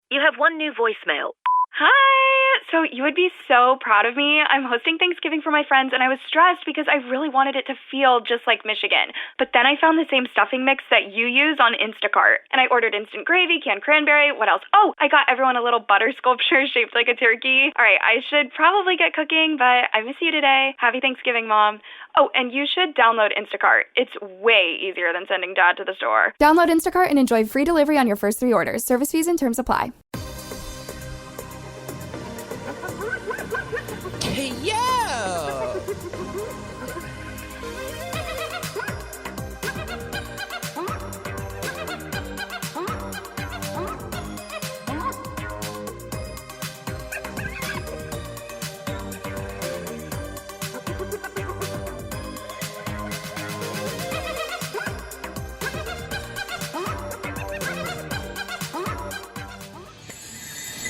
You have one new voicemail. Hi! So you would be so proud of me. I'm hosting Thanksgiving for my friends, and I was stressed because I really wanted it to feel just like Michigan. But then I found the same stuffing mix that you use on Instacart. And I ordered instant gravy, canned cranberry, what else? Oh, I got everyone a little butter sculpture shaped like a turkey. All right, I should probably get cooking, but I miss you today. Happy Thanksgiving, Mom. Oh, and you should download Instacart. It's way easier than sending Dad to the store. Download Instacart and enjoy free delivery on your first 3 orders. Service fees and terms apply. Hey, yo!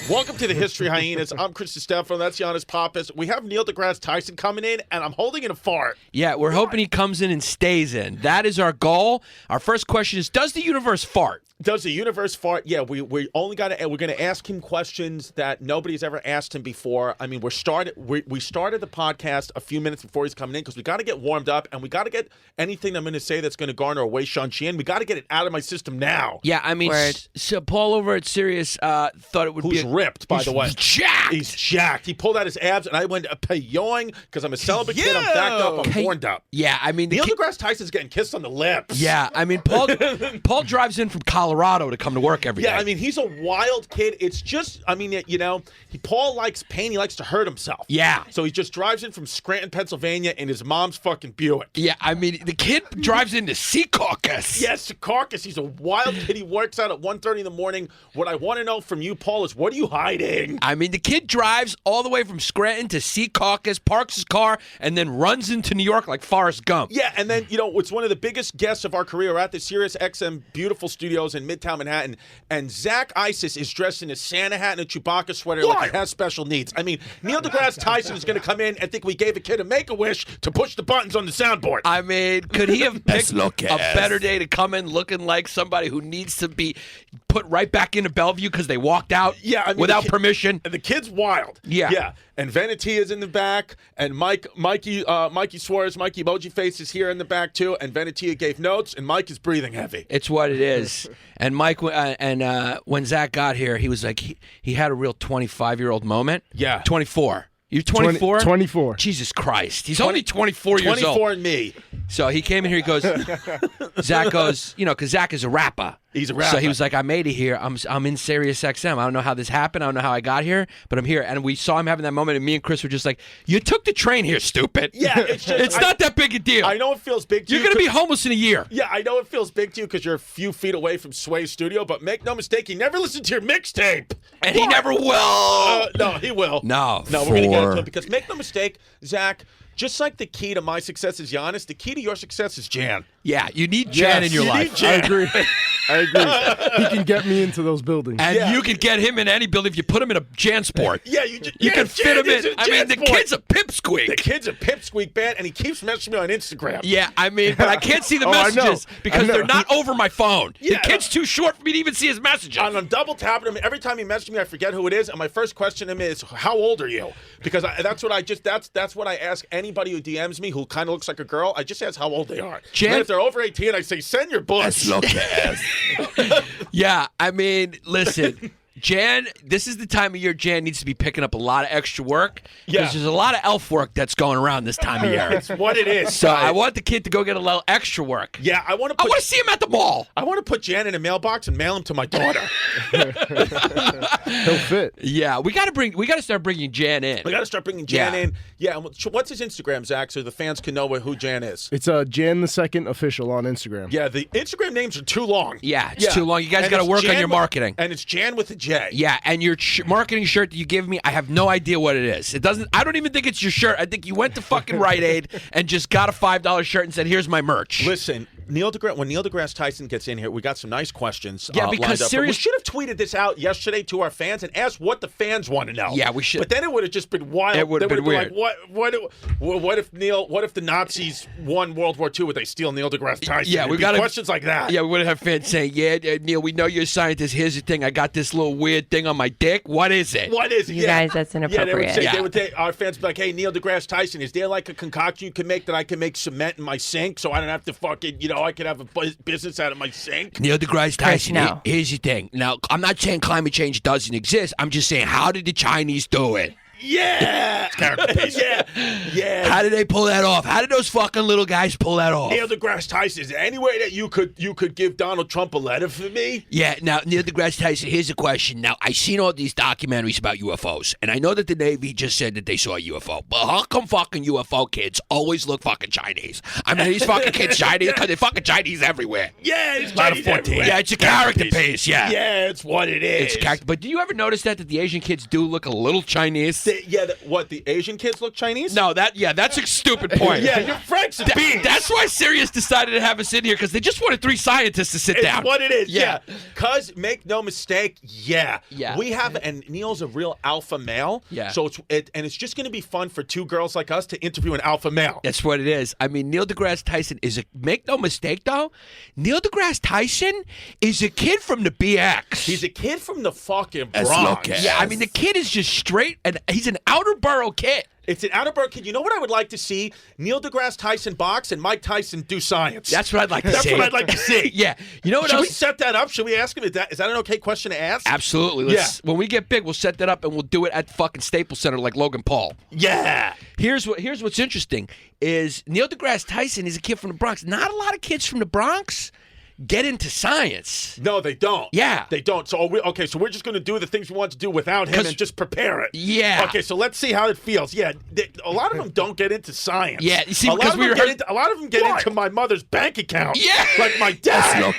Welcome to the History Hyenas. I'm Chris Stefano. That's Giannis Pappas. We have Neil Degrasse Tyson coming in, and I'm holding in a fart. Yeah, we're hoping he comes in and stays in. That is our goal. Our first question is, does the universe fart? Does the universe fart? Yeah, we're going to ask him questions that nobody's ever asked him before. I mean, we started the podcast a few minutes before he's coming in because we got to get warmed up, and we got to get anything I'm going to say that's going to garner a Wei Shan-Chien. We got to get it out of my system now. Yeah, I mean, so Paul over at Sirius thought it would be ripped, by the way. Jacked. He's jacked. He pulled out his abs, and I went payoing because I'm a celibate kid. I'm backed up. I'm warmed up. Yeah, I mean, Neil deGrasse Tyson's getting kissed on the lips. Yeah, I mean, Paul drives in from Colorado to come to work every day. Yeah, I mean, he's a wild kid. It's just, I mean, you know, Paul likes pain. He likes to hurt himself. Yeah. So he just drives in from Scranton, Pennsylvania in his mom's fucking Buick. Yeah, I mean, the kid drives into Secaucus. Yes, Secaucus. He's a wild kid. He works out at 1:30 in the morning. What I want to know from you, Paul, is what are you hiding? I mean, the kid drives all the way from Scranton to Secaucus, parks his car, and then runs into New York like Forrest Gump. Yeah, and then, you know, it's one of the biggest guests of our career. We're at the Sirius XM beautiful studios in Midtown Manhattan, and Zach Isis is dressed in a Santa hat and a Chewbacca sweater like he has special needs. I mean, Neil deGrasse Tyson is going to come in and think we gave a kid a Make-A-Wish to push the buttons on the soundboard. I mean, could he have picked a better day to come in looking like somebody who needs to be put right back into Bellevue because they walked out without permission? And the kid's wild. Yeah. Yeah. And Venetia's in the back, and Mikey Suarez, Mikey Emoji Face is here in the back too, and Venetia gave notes, and Mike is breathing heavy. It's what it is. And Mike, when Zach got here, he was like, he had a real 25-year-old moment. Yeah. 24. You're 24? 24. Jesus Christ. He's only 24 years old. 24 and me. So he came in here, he goes, Zach goes, you know, because Zach is a rapper. He's a rapper. So he was like, I made it here. I'm in Sirius XM. I don't know how this happened. I don't know how I got here, but I'm here. And we saw him having that moment, and me and Chris were just like, you took the train here, stupid. Yeah, it's just, it's not that big a deal. I know it feels big to you. You're going to be homeless in a year. Yeah, I know it feels big to you because you're a few feet away from Sway's studio, but make no mistake, he never listened to your mixtape. And he never will. No, he will. No, we're going to get into it because make no mistake, Zach, just like the key to my success is Giannis, the key to your success is Jan. Yeah, you need Jan in your life. Need Jan. I agree. He can get me into those buildings. And you can get him in any building if you put him in a Jansport. Yeah, you can fit him in. I mean, the kid's a pipsqueak. The kid's a pipsqueak bad, and he keeps messaging me on Instagram. Yeah, I mean, but I can't see the messages because they're not over my phone. Yeah, the kid's too short for me to even see his messages. And I'm double tapping him. Every time he messages me, I forget who it is. And my first question to him is, how old are you? Because that's what I ask anybody who DMs me who kind of looks like a girl. I just ask how old they are. Jan, and if they're over 18, I say, send your books. Yeah, I mean, listen. Jan, this is the time of year Jan needs to be picking up a lot of extra work because there's a lot of elf work that's going around this time of year. It's what it is. So I want the kid to go get a little extra work. Yeah, I want to see him at the mall. I want to put Jan in a mailbox and mail him to my daughter. He'll fit. Yeah, we got to start bringing Jan in. We got to start bringing Jan in. Yeah, what's his Instagram, Zach, so the fans can know who Jan is? It's Jan the Second official on Instagram. Yeah, the Instagram names are too long. Yeah, it's too long. You guys got to work on your marketing. And it's Jan with a J. Yeah, and your marketing shirt that you give me, I have no idea what it is. It doesn't. I don't even think it's your shirt. I think you went to fucking Rite Aid and just got a $5 shirt and said, "Here's my merch." Listen, Neil deGrasse Tyson gets in here, we got some nice questions. Yeah, because lined up. We should have tweeted this out yesterday to our fans and asked what the fans want to know. Yeah, we should. But then it would have just been wild. It would have been weird. Like, what if the Nazis won World War II? Would they steal Neil deGrasse Tyson? Yeah, we got questions like that. Yeah, we would have fans saying, "Yeah, Neil, we know you're a scientist. Here's the thing. I got this little weird thing on my dick. What is it? What is it? You guys, that's inappropriate. They would say, our fans would be like, "Hey, Neil deGrasse Tyson, is there like a concoction you can make that I can make cement in my sink so I don't have to fucking, I can have a business out of my sink?" Neil deGrasse Tyson, no. here's the thing. Now, I'm not saying climate change doesn't exist. I'm just saying, how did the Chinese do it? Yeah. Yeah. How did they pull that off? How did those fucking little guys pull that off? Neil deGrasse Tyson, is there any way that you could give Donald Trump a letter for me? Yeah, now, Neil deGrasse Tyson, here's the question. Now, I've seen all these documentaries about UFOs, and I know that the Navy just said that they saw a UFO, but how come fucking UFO kids always look fucking Chinese? I mean, these fucking kids Chinese because they're fucking Chinese everywhere. Yeah, it's Not a Chinese 14. everywhere. Yeah, it's a character piece, yeah. Yeah, it's what it is. It's a character. But do you ever notice that the Asian kids do look a little Chinese? The Asian kids look Chinese? No, that's a stupid point. Yeah, you're Frank's and beans. That's why Sirius decided to have us in here, because they just wanted 3 scientists to sit down. It's what it is, Yeah. Because, make no mistake, Yeah. we have, and Neil's a real alpha male. Yeah. So it's just going to be fun for 2 girls like us to interview an alpha male. That's what it is. I mean, Neil deGrasse Tyson make no mistake, though, Neil deGrasse Tyson is a kid from the BX. He's a kid from the fucking Bronx. Yeah, I mean, the kid is just straight, and he's an outer borough kid. It's an outer kid. You know what I would like to see? Neil deGrasse Tyson box and Mike Tyson do science. That's what I'd like to see. That's what I'd like to see. Yeah. You know what Should else? we set that up? Should we ask him? Is that an okay question to ask? Absolutely. When we get big, we'll set that up and we'll do it at fucking Staples Center like Logan Paul. Yeah. Here's what's interesting is Neil deGrasse Tyson is a kid from the Bronx. Not a lot of kids from the Bronx get into science. No, they don't. Yeah. They don't. So so we're just going to do the things we want to do without him and just prepare it. Yeah. Okay, so let's see how it feels. Yeah, a lot of them don't get into science. Yeah, you see, a lot because of we them were get into, a lot of them get into my mother's bank account. Yeah. Like my dad.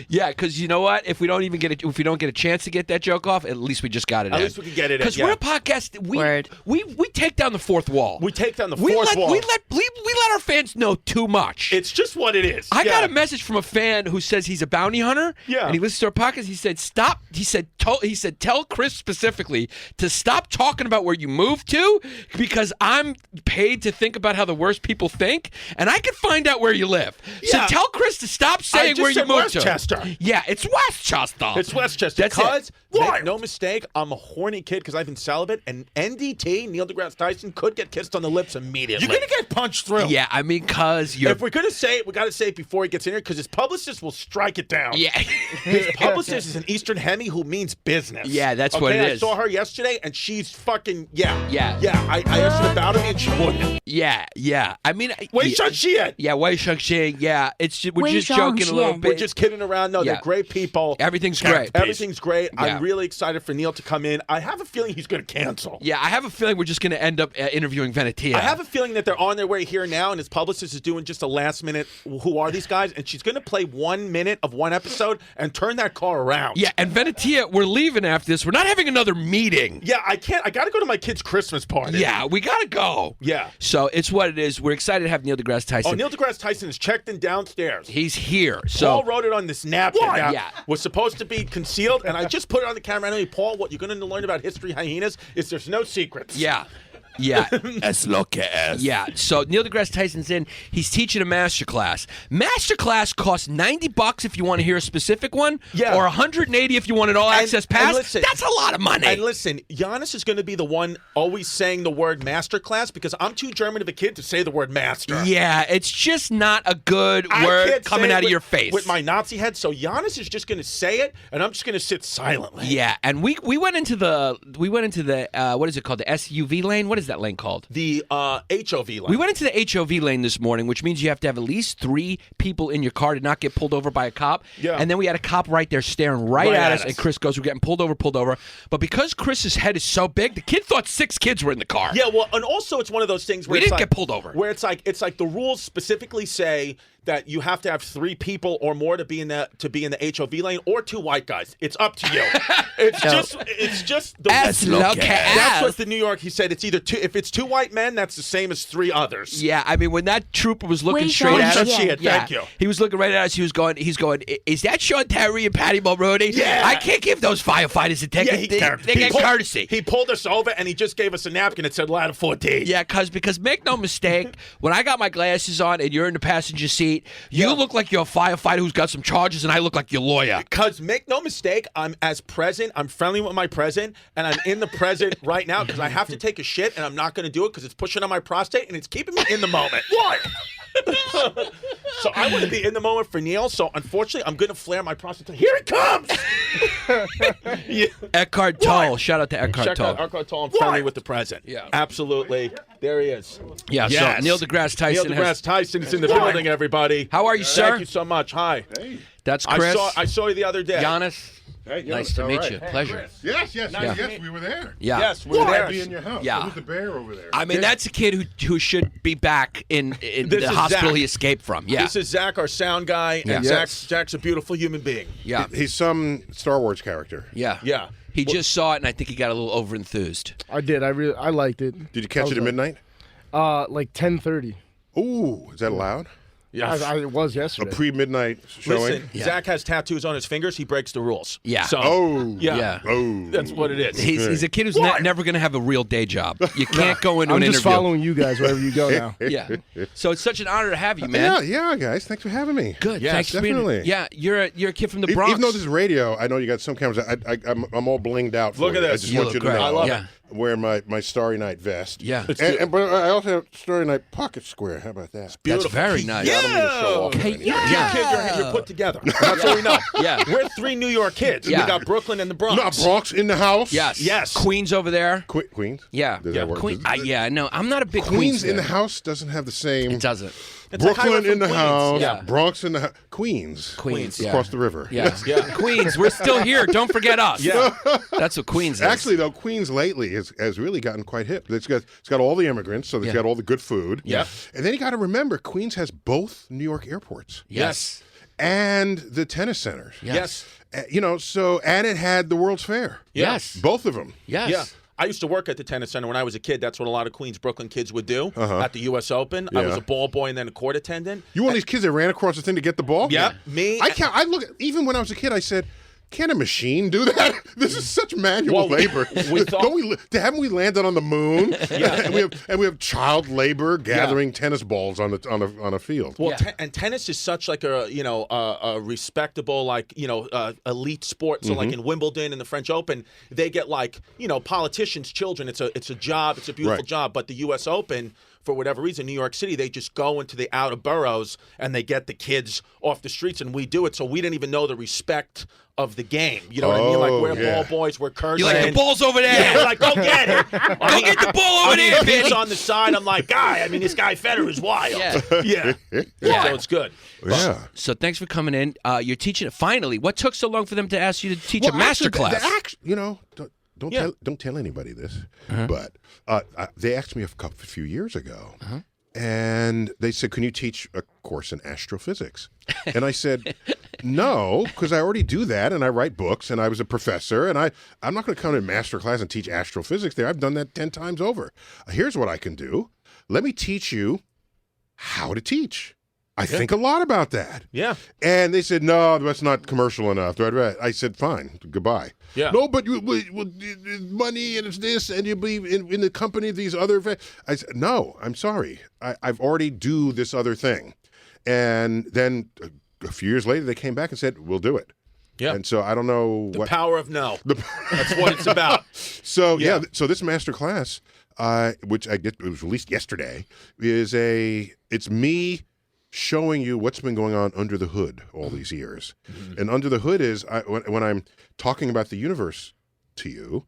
Yeah, because you know what? If we don't get a chance to get that joke off, at least we just got it. At least we can get it in. Because we're a podcast. We take down the fourth wall. We take down the fourth wall. We let our fans know too much. It's just what it is. I got a message from a fan who says he's a bounty hunter. Yeah. And he listens to our podcast. He said, stop. He said, tell Chris specifically to stop talking about where you moved to, because I'm paid to think about how the worst people think, and I can find out where you live. So tell Chris to stop saying where you moved Westchester. to. Yeah, it's Westchester. It's Westchester. That's because, it. make no mistake, I'm a horny kid because I've been celibate, and NDT, Neil deGrasse Tyson, could get kissed on the lips immediately. You're going to get punched through. Yeah, I mean, because you're... If we're going to say it, we got to say it before he gets in here, because his publicist will strike it down. Yeah. His publicist is an Eastern Hemi who means business. Yeah, that's what it is. I saw her yesterday, and she's fucking, Yeah. I asked her about him, and she wouldn't. Yeah. I mean... Wei Shang-Xian. Yeah, Wei Shang-Xian. Yeah, we're just joking a little bit. We're just kidding around. No, they're great people. Everything's great. Everything's great. Yeah. I'm really excited for Neil to come in. I have a feeling he's going to cancel. Yeah, I have a feeling we're just going to end up interviewing Venetia. I have a feeling that they're on their way here now, and his publicist is doing just a last minute, who are these guys? And she's going to play 1 minute of one episode and turn that car around. Yeah, and Venetia, we're leaving after this. We're not having another meeting. Yeah, I can't. I got to go to my kid's Christmas party. Yeah, we got to go. Yeah. So it's what it is. We're excited to have Neil deGrasse Tyson. Oh, Neil deGrasse Tyson is checked in downstairs. He's here. So Paul wrote it on this napkin. That Yeah. was supposed to be concealed, and I just put it on the camera. Anyway, Paul, what you're going to learn about history hyenas is there's no secrets. Yeah. As look as. Yeah. So Neil deGrasse Tyson's in. He's teaching a master class. Master class costs $90 if you want to hear a specific one. Yeah. Or $180 if you want an all access pass. Listen, that's a lot of money. And listen, Hyenas is going to be the one always saying the word master class, because I'm too German of a kid to say the word master. Yeah, it's just not a good word coming out of your face. With my Nazi head. So Hyenas is just going to say it, and I'm just going to sit silently. Yeah, and we went into the what is it called, the SUV lane? What is that lane called? The HOV lane. We went into the HOV lane this morning, which means you have to have at least 3 people in your car to not get pulled over by a cop. Yeah. And then we had a cop right there staring right at us, and Chris goes, "We're getting pulled over." But because Chris's head is so big, the kid thought 6 kids were in the car. Yeah, well, and also it's one of those things where we didn't get pulled over. Where it's like the rules specifically say that you have to have 3 people or more to be in the HOV lane, or 2 white guys. It's up to you. It's just the That's what the New York. He said it's either 2. If it's 2 white men, that's the same as 3 others. Yeah, I mean, when that trooper was looking straight at us, thank you. He was looking right at us. He's going, is that Sean Terry and Patty Mulroney? Yeah. I can't give those firefighters a ticket. They get courtesy. He pulled us over and he just gave us a napkin that said ladder 14. Yeah, because make no mistake, when I got my glasses on and you're in the passenger seat, you look like you're a firefighter who's got some charges, and I look like your lawyer. Because make no mistake, I'm friendly with my present, and I'm in the present right now because I have to take a shit, and I'm not going to do it because it's pushing on my prostate, and it's keeping me in the moment. What? So I want to be in the moment for Neil, so unfortunately, I'm going to flare my prostate. Here it comes! Eckhart Tolle. Shout out to Eckhart Tolle. Eckhart Tolle, I'm friendly with the present. Yeah. Absolutely. There he is. Yeah, yes. So Neil deGrasse Tyson. Neil deGrasse Tyson is in the building, everybody. How are you, sir? Thank you so much. Hi. Hey. That's Chris. I saw you the other day. Hyenas. Hey, Nice to meet you. Pleasure. Yes, we were there. Yeah. Yes, we were I'd there. be in your house. Yeah. Who's the bear over there? I mean, that's a kid who should be back in the hospital he escaped from. Yeah. This is Zach, our sound guy, and Zach's a beautiful human being. Yeah. He's some Star Wars character. Yeah. Yeah. He just saw it, and I think he got a little overenthused. I did. I liked it. Did you catch it at midnight? Like 10:30. Ooh, is that allowed? Yes. It was A yesterday. pre-midnight showing? Listen, Zach has tattoos on his fingers. He breaks the rules. Yeah. So, Yeah. Oh. that's what it is. He's a kid who's never going to have a real day job. You can't go into I'm an just interview. following you guys wherever you go now. Yeah. So it's such an honor to have you, man. Yeah, guys. Thanks for having me. Good. Yes, Thanks for definitely. being. Yeah, you're a kid from the Bronx. Even though this is radio, I know you got some cameras. I'm all blinged out. For Look at you. this. I just You want look you to great. know. I love Yeah. I'm wearing my Starry Night vest. Yeah. But I also have Starry Night pocket square. How about that? That's very nice. I don't mean to show off. Okay, or anything. yeah. Kid, you're put together. That's what we know. Yeah. We're 3 New York kids. Yeah. We got Brooklyn and the Bronx. No, Bronx in the house. Yes. Yes. Queens over there. Queens. Yeah. Does that work? Queen. Yeah. No, I'm not a big Queens in fan. the house doesn't have the same. It doesn't. It's like Brooklyn Highway in the from house. Queens. Yeah. Bronx in the house. Queens. Yeah. Across the river. Yeah. Yeah. Queens. We're still here. Don't forget us. Yeah. That's what Queens is. Actually, though, Queens lately has really gotten quite hip. It's got all the immigrants, so it's got all the good food. Yeah. And then you got to remember, Queens has both New York airports Yes. and the tennis centers. Yes. And it had the World's Fair. Yes. Both of them. Yes. Yeah. I used to work at the tennis center when I was a kid. That's what a lot of Queens, Brooklyn kids would do at the U.S. Open. I was Yeah. a ball boy and then a court attendant. You one of these kids that ran across the thing to get the ball? Yeah. Me. I look at, even when I was a kid, I said, can a machine do that? This is such manual labor. Haven't we landed on the moon? Yeah. and we have child labor gathering tennis balls on a field. Well, and tennis is such like a respectable elite sport. So like in Wimbledon and the French Open, they get politicians' children. It's a job. It's a beautiful job. But the U.S. Open, for whatever reason, New York City, they just go into the outer boroughs and they get the kids off the streets, and we do it. So we didn't even know the respect of the game. You know what I mean? Like, we're ball boys, we're cursing. You're like, the ball's over there. Yeah, we're like, go get it. Go get the ball over there, Vince Vinny. on the side. I'm like, this guy Federer is wild. Yeah. Yeah. So it's good. Yeah. So thanks for coming in. You're teaching it finally. What took so long for them to ask you to teach a master class? Don't tell anybody this, but they asked me a few years ago, and they said, "Can you teach a course in astrophysics?" And I said, "No, because I already do that, and I write books, and I was a professor, and I'm not going to come to a master class and teach astrophysics there. I've done that 10 times over. Here's what I can do. Let me teach you how to teach." I think a lot about that. Yeah. And they said, no, that's not commercial enough. I said, fine, goodbye. Yeah. No, but money and it's this, and you believe in the company of these other. I said, no, I'm sorry. I've already do this other thing. And then a few years later, they came back and said, we'll do it. Yeah. And so I don't know the power of no. That's what it's about. So so this master class, which it was released yesterday, it's me showing you what's been going on under the hood all these years. And under the hood is, when I'm talking about the universe to you,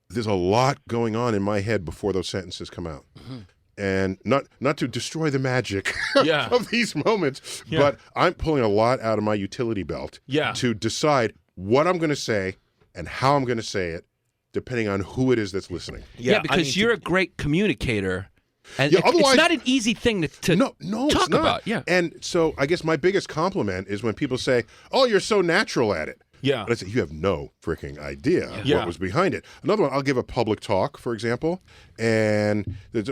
there's a lot going on in my head before those sentences come out. And not to destroy the magic of these moments, but I'm pulling a lot out of my utility belt to decide what I'm going to say and how I'm going to say it, depending on who it is that's listening. Yeah, because you're a great communicator. And Yeah, otherwise- it's not an easy thing to No, talk it's not. about. Yeah. And so I guess my biggest compliment is when people say, "Oh, you're so natural at it." Yeah. And I say, you have no freaking idea Yeah. what was behind it. Another one, I'll give a public talk, for example, and there's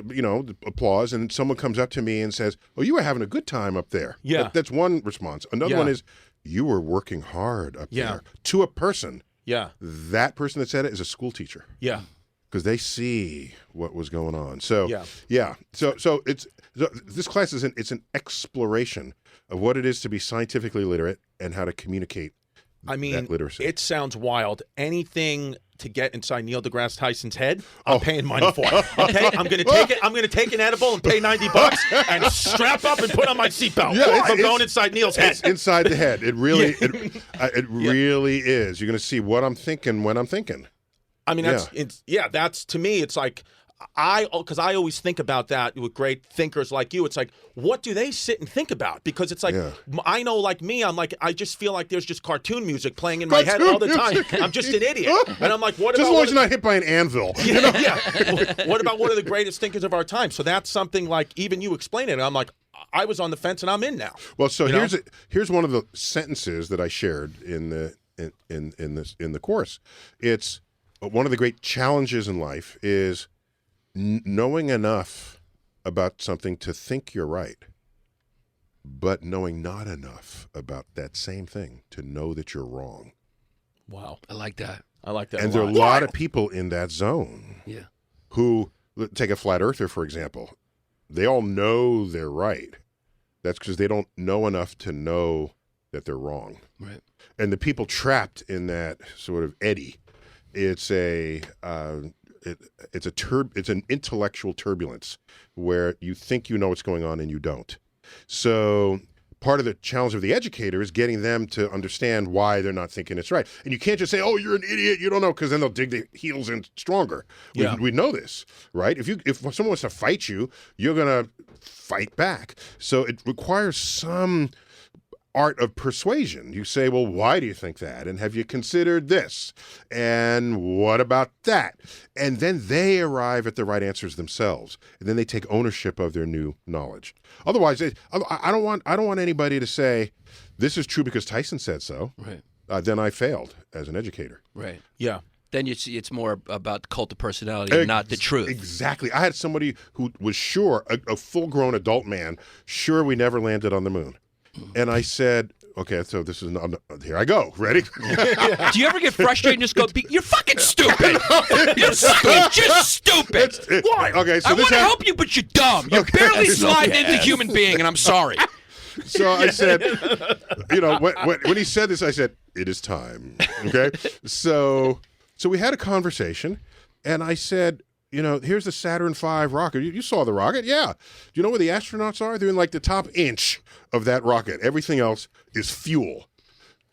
applause, and someone comes up to me and says, "Oh, you were having a good time up there." Yeah. That's one response. Another Yeah. one is, "You were working hard up Yeah. there." To a person, Yeah. that person that said it is a school teacher. Yeah. Because they see what was going on. So Yeah. So this class it's an exploration of what it is to be scientifically literate and how to communicate I mean, that literacy. it sounds wild. Anything to get inside Neil deGrasse Tyson's head, I'm paying money for. Okay, I'm gonna take it. I'm gonna take an edible and pay $90 and strap up and put on my seatbelt. Yeah, I'm going inside Neil's head. It's inside the head. It really it really is. You're going to see what I'm thinking when I'm thinking. I mean, that's to me, it's like because I always think about that with great thinkers like you. It's like, what do they sit and think about? Because it's like, I know, like me, I'm like, I just feel like there's just cartoon music playing in my head all the time. I'm just an idiot, and I'm like, what Just about as long as you're not hit by an anvil. What about one of the greatest thinkers of our time? So that's something like even you explain it. And I'm like, I was on the fence and I'm in now. Well, so here's one of the sentences that I shared in the course. It's one of the great challenges in life is knowing enough about something to think you're right, but knowing not enough about that same thing to know that you're wrong. Wow, I like that. I like that. And there are a lot of people in that zone. Yeah. Who take a flat earther, for example. They all know they're right. That's because they don't know enough to know that they're wrong. Right. And the people trapped in that sort of eddy, it's an intellectual turbulence where you think you know what's going on and you don't. So part of the challenge of the educator is getting them to understand why they're not thinking it's right. And you can't just say, "Oh, you're an idiot, you don't know," because then they'll dig their heels in stronger. We know this, right? If someone wants to fight you, you're going to fight back. So it requires some art of persuasion. You say, "Well, why do you think that? And have you considered this? And what about that?" And then they arrive at the right answers themselves. And then they take ownership of their new knowledge. Otherwise, I don't want anybody to say, "This is true because Tyson said so." Right. Then I failed as an educator. Right. Yeah. Then you see it's more about the cult of personality and not the truth. Exactly. I had somebody who was sure, a full-grown adult man, sure we never landed on the moon. And I said, "Okay, so this is here I go. Ready?" Do you ever get frustrated and just go, "You're fucking stupid. You're just stupid. Why? Okay, so I this want to help you, but you're dumb. You're barely sliding into human being, and I'm sorry." So I said, when he said this, I said, "It is time." Okay, so we had a conversation, and I said, here's the Saturn V rocket. You saw the rocket, yeah. Do you know where the astronauts are? They're in like the top inch of that rocket. Everything else is fuel.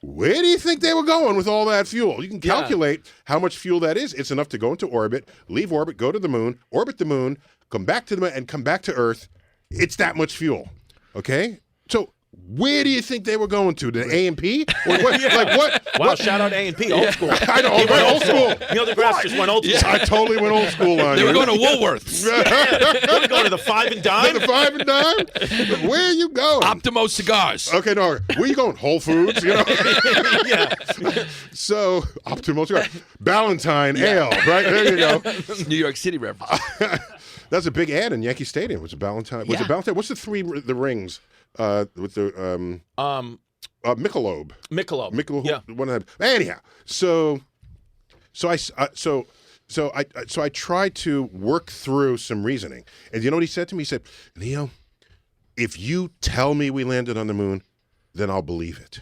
Where do you think they were going with all that fuel? You can calculate how much fuel that is. It's enough to go into orbit, leave orbit, go to the moon, orbit the moon, come back to the moon, and come back to Earth. It's that much fuel. Okay? So where do you think they were going to? The A&P? Or what? Like what? Wow, shout out A&P, old school. I know, old school. Neil deGrasse just went old school. I totally went old school on They you. were going to Woolworths. They were going to the Five and Dime. The Five and Dime? Where are you going? Optimo Cigars. Okay, no. Where are you going? Whole Foods, Yeah. So, Optimal Cigar. Ballantine Ale, right? There you go. New York City reference. That's a big ad in Yankee Stadium. Was it Ballantine? Was it Ballantine? What's the rings with the Michelob? Michelob. Yeah. One of them. Anyhow, so I tried to work through some reasoning, and you know what he said to me? He said, "Leo, if you tell me we landed on the moon, then I'll believe it."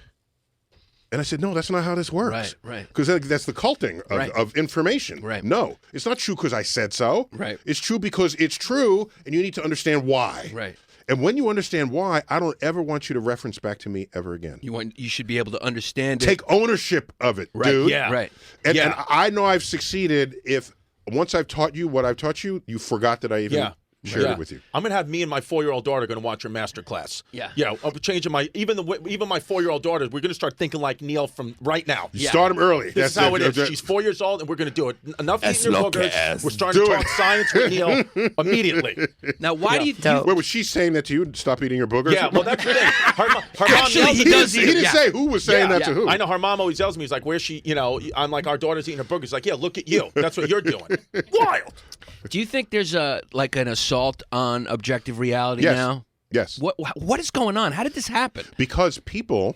And I said, "No, that's not how this works." Right. Because that's the culting of information. Right. No, it's not true because I said so. Right. It's true because it's true, and you need to understand why. Right. And when you understand why, I don't ever want you to reference back to me ever again. You should be able to understand it. Take ownership of it, dude. Yeah. Right. And I know I've succeeded if once I've taught you what I've taught you, you forgot that I even shared it with you. I'm gonna have me and my 4-year-old daughter gonna watch your master class. Yeah. Yeah. I'm changing my even my 4-year-old daughter. We're gonna start thinking like Neil from right now. You start them early. This is how it is. She's 4 years old, and we're gonna do it. Enough eating your boogers. We're starting to talk science with Neil immediately. Now, why do you? Wait, was she saying that to you? Stop eating your boogers? Yeah. Well, that's the thing. Her mom Actually, yells he at me. does He eat didn't say who was saying that to who. I know her mom always tells me, he's like, where's she, I'm like, our daughter's eating her burgers. Like, yeah, look at you. That's what you're doing. Wild. Do you think there's an assault on objective reality Yes. now? Yes. What is going on? How did this happen? Because people,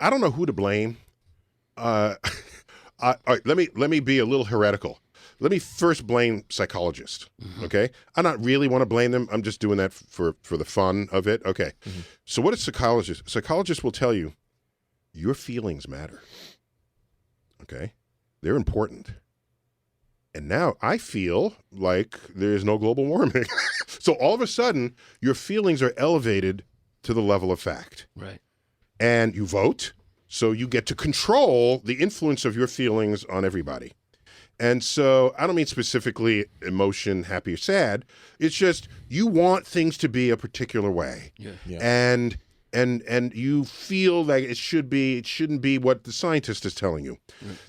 I don't know who to blame. All right, let me be a little heretical. Let me first blame psychologists. Okay, I don't really want to blame them. I'm just doing that for the fun of it. Okay, so what is psychologists? Psychologists will tell you your feelings matter. Okay, they're important. And now I feel like there's no global warming. So all of a sudden, your feelings are elevated to the level of fact. Right. And you vote, so you get to control the influence of your feelings on everybody. And so I don't mean specifically emotion, happy or sad. It's just you want things to be a particular way. Yeah. And you feel like it shouldn't be what the scientist is telling you.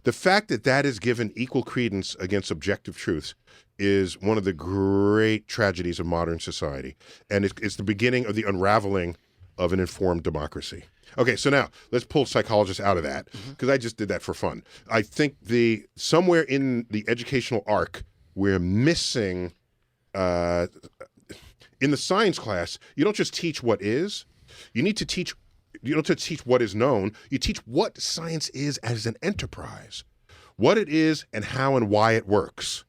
The fact that is given equal credence against objective truths is one of the great tragedies of modern society. And it's the beginning of the unraveling of an informed democracy. Okay, so now let's pull psychologists out of that, because I just did that for fun. I think somewhere in the educational arc, we're missing, in the science class, you don't just teach what is, you don't just teach what is known, you teach what science is as an enterprise, what it is and how and why it works.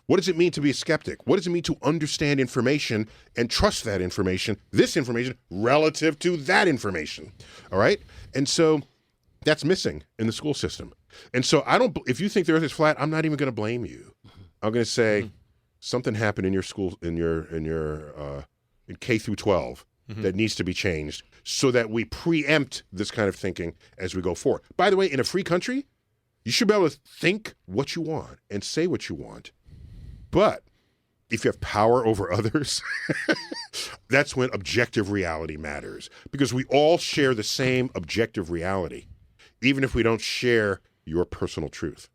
What does it mean to be a skeptic? What does it mean to understand information and trust that information, this information, relative to that information? All right? And so that's missing in the school system. And so if you think the earth is flat, I'm not even going to blame you. I'm going to say something happened in your school, in K through 12 that needs to be changed so that we preempt this kind of thinking as we go forward. By the way, in a free country, you should be able to think what you want and say what you want. But if you have power over others, that's when objective reality matters, because we all share the same objective reality, even if we don't share your personal truth.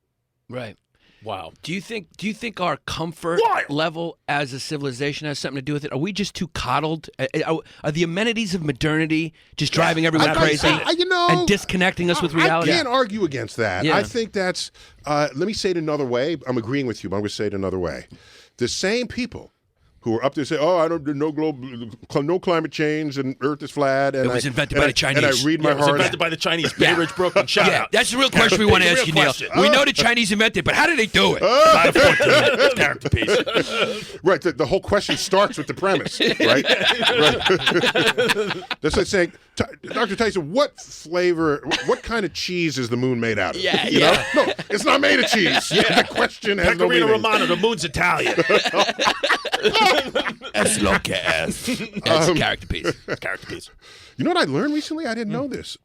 Right. Wow. Do you think our comfort level as a civilization has something to do with it? Are we just too coddled? Are the amenities of modernity just driving everyone crazy and disconnecting us with reality? I can't argue against that. Yeah. I think that's, let me say it another way. I'm agreeing with you, but I'm going to say it another way. The same people who are up there say, "Oh, no climate change, and Earth is flat." And it was invented by the Chinese. And I read my It was heart. invented by the Chinese. Bay Ridge, Brooklyn. Shout out. That's the real question we want to ask you, Neil. We know the Chinese invented, but how did they do it? About a 14-minute character piece. Right. The whole question starts with the premise, right? That's like saying, Dr. Tyson, what kind of cheese is the moon made out of? Yeah, you know? No, it's not made of cheese. The question has no Pecorino meaning. Romano, the moon's Italian. As low as. That's a character piece. Character piece. You know what I learned recently? I didn't know this.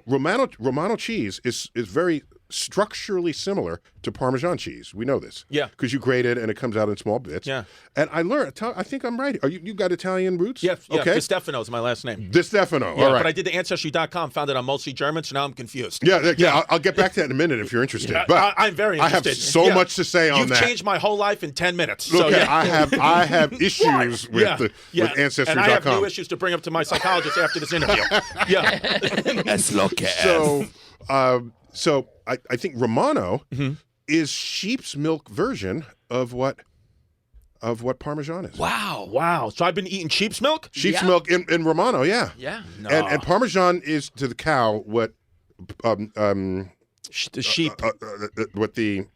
Romano cheese is very structurally similar to Parmesan cheese. We know this. Yeah. Because you grate it and it comes out in small bits. Yeah. And I learned, I think I'm right. You got Italian roots? Yeah. Okay. Di Stefano is my last name. Di Stefano. Yeah, All right. but I did the Ancestry.com, found that I'm mostly German, so now I'm confused. Yeah. I'll get back to that in a minute if you're interested. Yeah, but I'm very interested. I have so much to say on that. You've changed my whole life in 10 minutes. So Okay, yeah. I have issues with Ancestry.com. And I have new issues to bring up to my psychologist after this interview. As low as. So I think Romano is sheep's milk version of what Parmesan is. Wow. So I've been eating sheep's milk? Sheep's milk in Romano, yeah. Yeah. No. And Parmesan is to the cow what The sheep. what the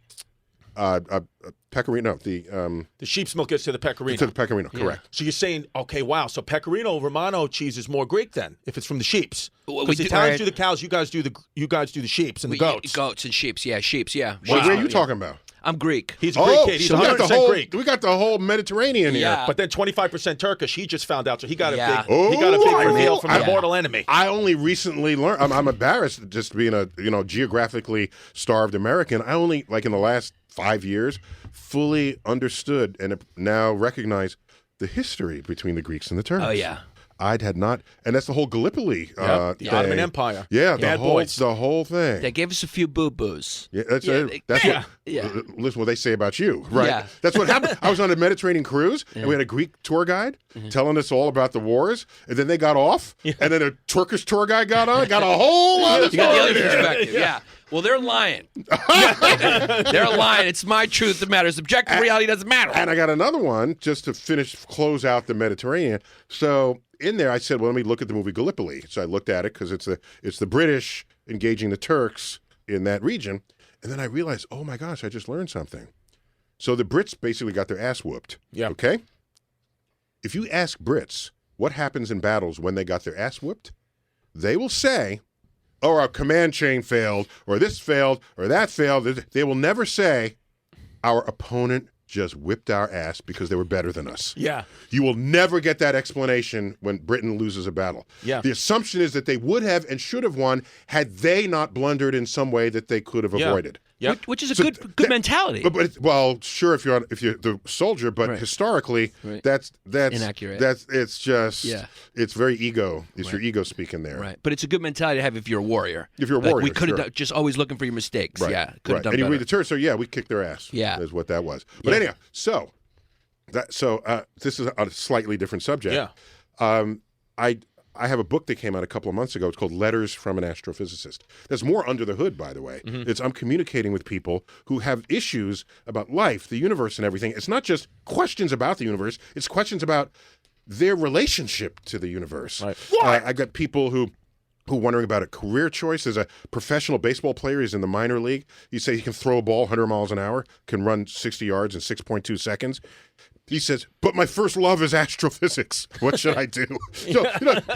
pecorino, The sheep's milk is to the pecorino. to the pecorino, correct. So you're saying, okay, wow. So pecorino Romano cheese is more Greek then, if it's from the sheep's. Well, Because we the do- Italians do the cows, you guys do the sheep's and the goats. Goats and sheeps, yeah. Where are you talking about? I'm Greek. He's a Greek kid. He's so we got 100% Greek. We got the whole Mediterranean here. Yeah. But then 25% Turkish. He just found out, so he got a Yeah. big. He got a big Oh, reveal from I- the mortal enemy. I only recently learned. I'm embarrassed just being a geographically starved American. I only in the last 5 years fully understood and now recognize the history between the Greeks and the Turks. Oh yeah. I had not, and that's the whole Gallipoli. The thing. Ottoman Empire. Yeah, Bad boys. the whole thing. They gave us a few boo-boos. Yeah, that's Yeah, that's yeah. what. Yeah. Listen, what they say about you, right? Yeah. That's what happened. I was on a Mediterranean cruise, and we had a Greek tour guide telling us all about the wars, and then they got off, and then a Turkish tour guide got on, got a whole lot of You got the story other there. perspective. Yeah. Well, they're lying. They're lying. It's my truth that matters. Objective reality doesn't matter. And I got another one just to close out the Mediterranean. So in there, I said, well, let me look at the movie Gallipoli. So I looked at it because it's the British engaging the Turks in that region. And then I realized, oh my gosh, I just learned something. So the Brits basically got their ass whooped. Yeah. Okay? If you ask Brits what happens in battles when they got their ass whooped, they will say, oh, our command chain failed, or this failed, or that failed. They will never say, our opponent just whipped our ass because they were better than us. Yeah. You will never get that explanation when Britain loses a battle. Yeah. The assumption is that they would have and should have won had they not blundered in some way that they could have avoided. Yep. Which is a So good mentality. Well, sure, if you're the soldier, but Right. historically, Right. that's Inaccurate. It's just it's very ego. It's your ego speaking there. Right. But it's a good mentality to have if you're a warrior. If you're a Like, warrior, we could have sure. just always looking for your mistakes. Right. Yeah. Could have Right. done And you better. read the Turks, so yeah, we kicked their ass. Yeah. Is what that was. But anyhow, so this is a slightly different subject. Yeah. I have a book that came out a couple of months ago. It's called Letters from an Astrophysicist. That's more under the hood, by the way. I'm communicating with people who have issues about life, the universe, and everything. It's not just questions about the universe. It's questions about their relationship to the universe. Right. I got people who wondering about a career choice. As a professional baseball player, he's in the minor league. You say he can throw a ball 100 miles an hour, can run 60 yards in 6.2 seconds. He says, but my first love is astrophysics. What should I do? So,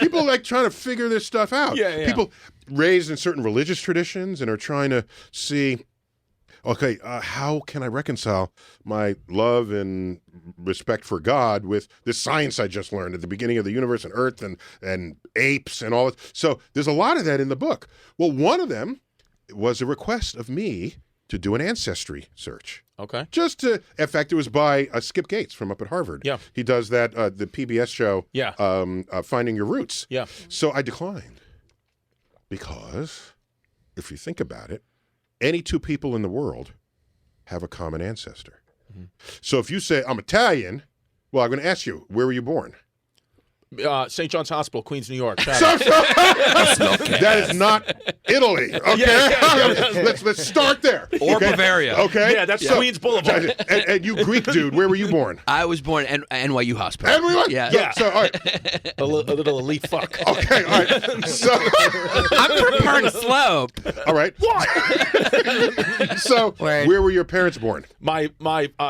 people like trying to figure this stuff out. Yeah. People raised in certain religious traditions and are trying to see, okay, how can I reconcile my love and respect for God with this science I just learned at the beginning of the universe and Earth and apes and all that. So there's a lot of that in the book. Well, one of them was a request of me to do an ancestry search. Okay. In fact, it was by Skip Gates from up at Harvard. Yeah. He does that, the PBS show, Yeah. Finding Your Roots. Yeah. So I declined because if you think about it, any two people in the world have a common ancestor. So if you say, I'm Italian, well, I'm going to ask you, where were you born? St. John's Hospital, Queens, New York. That is not Italy. Okay, let's start there. Or okay? Bavaria. Okay, Yeah, that's Queens Boulevard. And you Greek dude, where were you born? I was born at NYU Hospital. Everyone. Yeah. So all right. a little elite fuck. Okay. All right. So I'm from Park Slope. all right. So Word. where were your parents born? My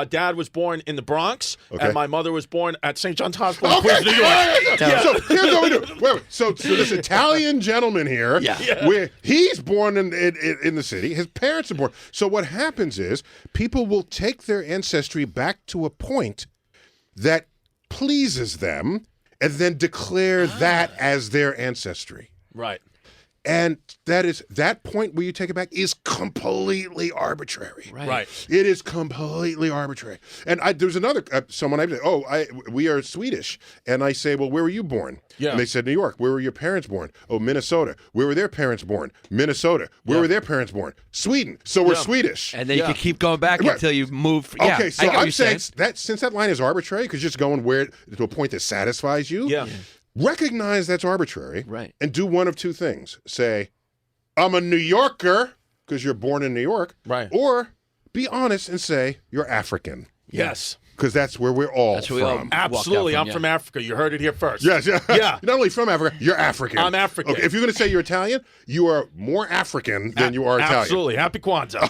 dad was born in the Bronx, Okay. and my mother was born at St. John's Hospital, Okay. Queens, New York. All right. So here's what we do. Wait. So this Italian gentleman here, where he's born in the city, his parents are born. So what happens is people will take their ancestry back to a point that pleases them, and then declare that as their ancestry. Right. And that point where you take it back is completely arbitrary. Right. It is completely arbitrary. And there's another someone I say, we are Swedish, and I say, well, where were you born? Yeah. And they said New York. Where were your parents born? Oh, Minnesota. Where were their parents born? Minnesota. Where were their parents born? Sweden. So we're Swedish. And then you can keep going back Right. until you move. Yeah, Okay, so I get what I'm you're saying that since that line is arbitrary, because just going to a point that satisfies you. Yeah. Recognize that's arbitrary, Right. and do one of two things. Say, I'm a New Yorker, because you're born in New York. Right. Or be honest and say, you're African. Yes. because that's where we're all That's where we all- from. Absolutely. Walk out I'm from, from Africa. You heard it here first. Yes, yeah. Yeah. You're not only from Africa, you're African. I'm African. Okay, if you're going to say you're Italian, you are more African than you are Italian. Absolutely. Happy Kwanzaa.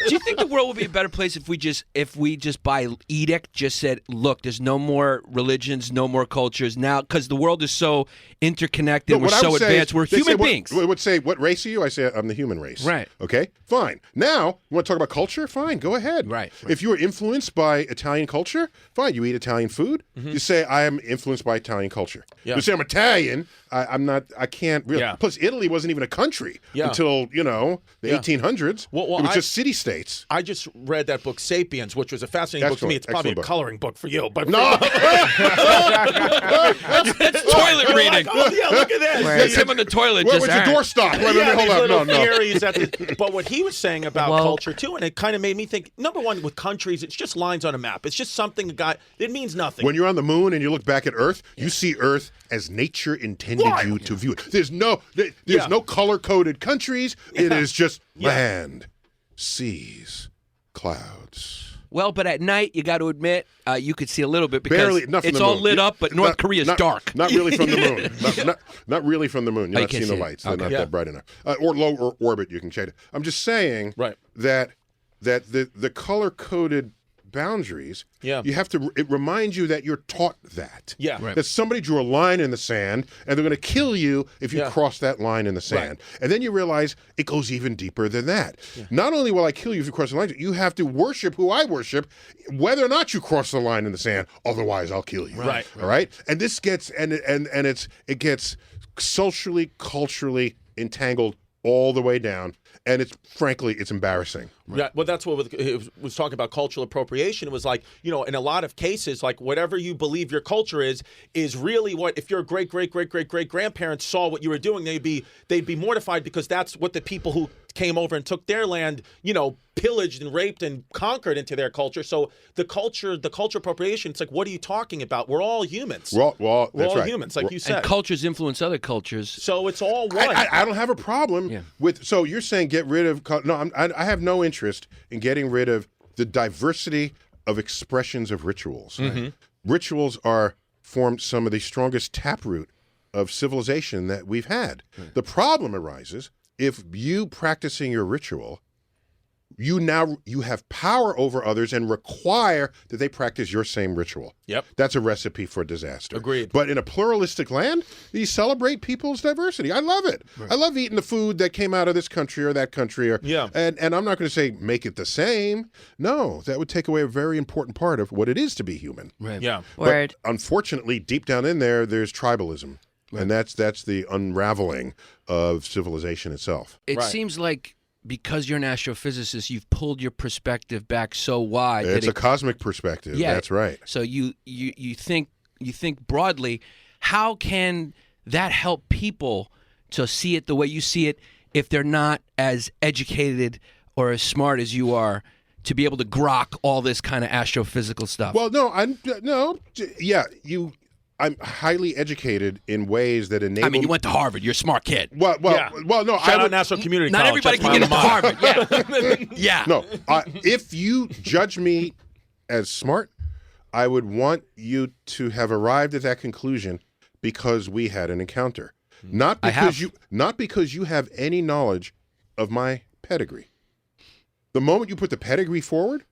Do you think the world would be a better place if we just by edict just said, look, there's no more religions, no more cultures now, because the world is so interconnected, No, we're what I so would say advanced, is- we're they human say, beings. What would say, what race are you? I say, I'm the human race. Right. Okay, fine. Now, you want to talk about culture? Fine, go ahead. Right. If you are influenced by Italian culture, fine, you eat Italian food. You say, I am influenced by Italian culture. Yeah. You say, I'm Italian, I'm not, I can't really. Yeah. Plus, Italy wasn't even a country Yeah. until, the Yeah. 1800s. Well, it was I- just city-states. I just read that book, Sapiens, which was a fascinating book to me. Excellent, It's probably a excellent book. coloring book for you. But No! That's toilet You're reading. like, oh, yeah, look at this. That's him on the toilet. Where just was your doorstop? Wait, Yeah, these hold little on. No. theories but what he was saying about Well- culture too, and it kind of made me think. Number one, with countries, it's just lines on a map. It's just something it means nothing. When you're on the moon and you look back at Earth, you see Earth as nature intended Right. you to view it. There's no no color-coded countries. It is just land, seas, clouds. Well, but at night, you got to admit, you could see a little bit because Barely, not from it's the all moon. lit up, but North Korea's dark. Not really from the moon. Not really from the moon. You're Oh, you not can't seeing the see it. lights. They're Okay. not Yeah. that bright enough. Or low orbit, you can shade it. I'm just saying Right. that the color-coded boundaries, Yeah. you have to. It reminds you that you're taught that. Yeah. Right. That somebody drew a line in the sand, and they're going to kill you if you Yeah. cross that line in the sand. And then you realize it goes even deeper than that. Not only will I kill you if you cross the line, you have to worship who I worship, whether or not you cross the line in the sand. Otherwise, I'll kill you. Right. All right. And this gets it gets socially, culturally entangled all the way down. And it's embarrassing. Yeah, well, that's what it was talking about cultural appropriation. It was like, in a lot of cases, like whatever you believe your culture is really what, if your great grandparents saw what you were doing, they'd be mortified because that's what the people who came over and took their land, pillaged and raped and conquered into their culture. So the culture appropriation, it's like, what are you talking about? We're all humans. We're all We're that's all right. humans, like you said. And cultures influence other cultures. So it's all one. I don't have a problem with. So you're saying get rid of? No, I have no interest in getting rid of the diversity of expressions of rituals. Rituals are formed some of the strongest taproot of civilization that we've had. The problem arises if you practicing your ritual, you have power over others and require that they practice your same ritual. Yep. That's a recipe for disaster. Agreed. But in a pluralistic land, you celebrate people's diversity. I love it. I love eating the food that came out of this country or that country. And I'm not going to say make it the same. No, that would take away a very important part of what it is to be human. Right. Yeah. Word. But unfortunately, deep down in there's tribalism. And that's the unraveling of civilization itself. It Right. seems like because you're an astrophysicist, you've pulled your perspective back so wide. It's that a cosmic perspective. Yeah. That's right. So you think broadly. How can that help people to see it the way you see it if they're not as educated or as smart as you are to be able to grok all this kind of astrophysical stuff? Well, I'm highly educated in ways that enable. I mean, you went to Harvard. You're a smart kid. Well, no. Shout out National Community Not College. everybody That's can get my into alma mater. Harvard. Yeah. No, if you judge me as smart, I would want you to have arrived at that conclusion because we had an encounter, not because you have any knowledge of my pedigree. The moment you put the pedigree forward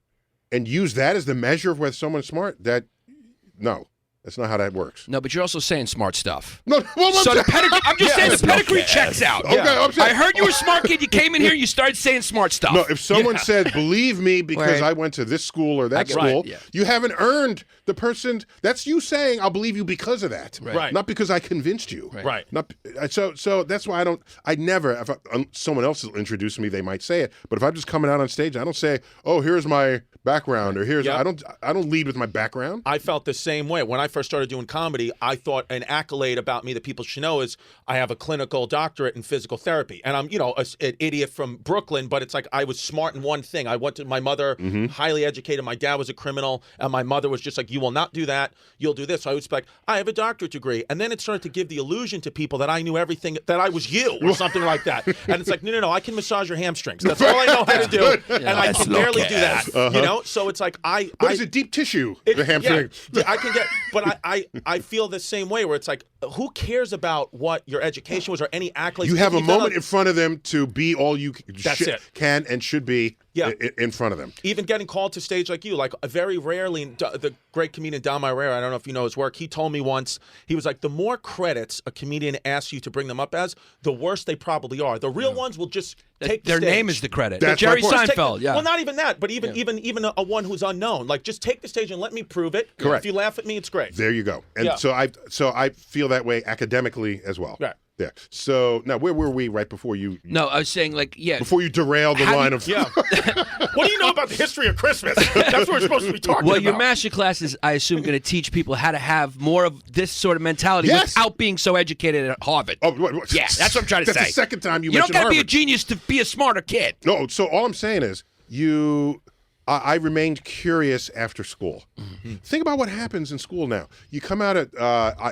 and use that as the measure of whether someone's smart, that's not how that works. No, but you're also saying smart stuff. No, well, So the pedigree, I'm just saying the pedigree checks out. Okay, I'm saying- I heard you were a smart kid. You came in here, you started saying smart stuff. No, if someone said, believe me because Word. I went to this school or that get it. school, Right, yeah. you haven't earned the person. That's you saying, I'll believe you because of that. Right. Not because I convinced you. Right. Not, so that's why I never, if someone else will introduce me, they might say it. But if I'm just coming out on stage, I don't say, oh, here's my background or here's, Yep. I don't lead with my background. I felt the same way. When I first started doing comedy, I thought an accolade about me that people should know is I have a clinical doctorate in physical therapy. And I'm, an idiot from Brooklyn, but it's like I was smart in one thing. I went to my mother, highly educated. My dad was a criminal, and my mother was just like, you will not do that. You'll do this. So I was like, I have a doctorate degree. And then it started to give the illusion to people that I knew everything, that I was you or something like that. And it's like, no, I can massage your hamstrings. That's all I know how to do. And I can barely do that. So it's like What is it? Deep tissue. The hamstring. Yeah, I can get, but I feel the same way where it's like, who cares about what your education was or any accolades? You have a moment in front of them to be all you can and should be in front of them. Even getting called to stage like you, like very rarely, the great comedian Don Myrera, I don't know if you know his work, he told me once, he was like, the more credits a comedian asks you to bring them up as, the worse they probably are. The real ones will just take their the stage. name is the credit. That's Jerry my point. Seinfeld, Well, not even that, but even a one who's unknown. Like, just take the stage and let me prove it. Correct. If you laugh at me, it's great. There you go. And so I feel that way academically as well. Right. Yeah. So now where were we right before you? No, I was saying Before you derail the line of. Yeah. What do you know about the history of Christmas? That's what we're supposed to be talking Well, about. your master class is, I assume, going to teach people how to have more of this sort of mentality without being so educated at Harvard. Oh, what? Yeah, that's what I'm trying to say. That's the second time you don't mentioned got to be a Harvard. genius to be a smarter kid. No, so all I'm saying is I remained curious after school. Mm-hmm. Think about what happens in school now. You come out at,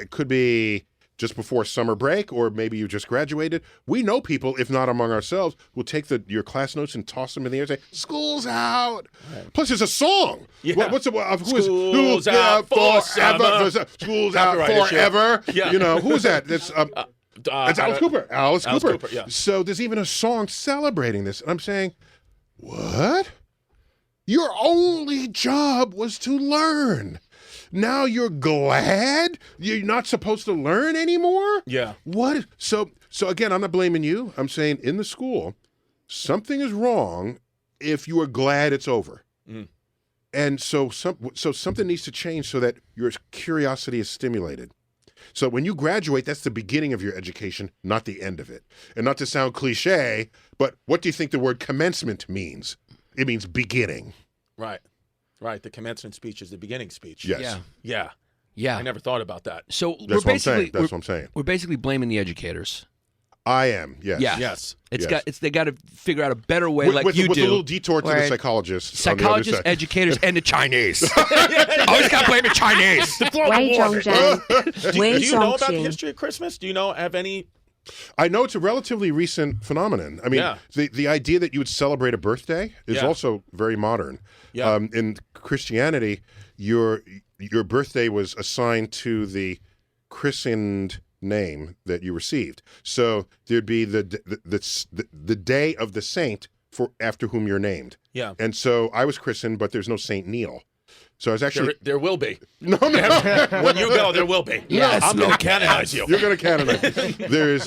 it could be just before summer break, or maybe you just graduated. We know people, if not among ourselves, will take your class notes and toss them in the air and say, "School's out." Right. Plus, there's a song. Yeah. What's it? School's out forever. School's out forever. Yeah. You know, who is that? It's Alice Cooper. Alice Cooper. Yeah. So there's even a song celebrating this. And I'm saying, what? Your only job was to learn. Now you're glad you're not supposed to learn anymore? Yeah. What? So again, I'm not blaming you. I'm saying in the school, something is wrong if you are glad it's over. Mm. And so something needs to change so that your curiosity is stimulated. So when you graduate, that's the beginning of your education, not the end of it. And not to sound cliche, but what do you think the word commencement means? It means beginning. Right. Right. The commencement speech is the beginning speech. Yes. Yeah. I never thought about that. So That's what I'm saying. We're basically blaming the educators. I am, yes. Yeah. Yes. They got to figure out a better way, with you a do. little detour to the psychologists. Psychologists, educators, and the Chinese. Always got to blame the Chinese. Do you know about the history of Christmas? Do you have any? I know it's a relatively recent phenomenon. I mean, the idea that you would celebrate a birthday is also very modern. Yeah. In Christianity, your birthday was assigned to the christened name that you received. So there'd be the day of the saint after whom you're named. Yeah. And so I was christened, but there's no Saint Neil. So I was actually there will be. No. When you go, there will be. Yes. I'm going to canonize you. You're going to canonize. There's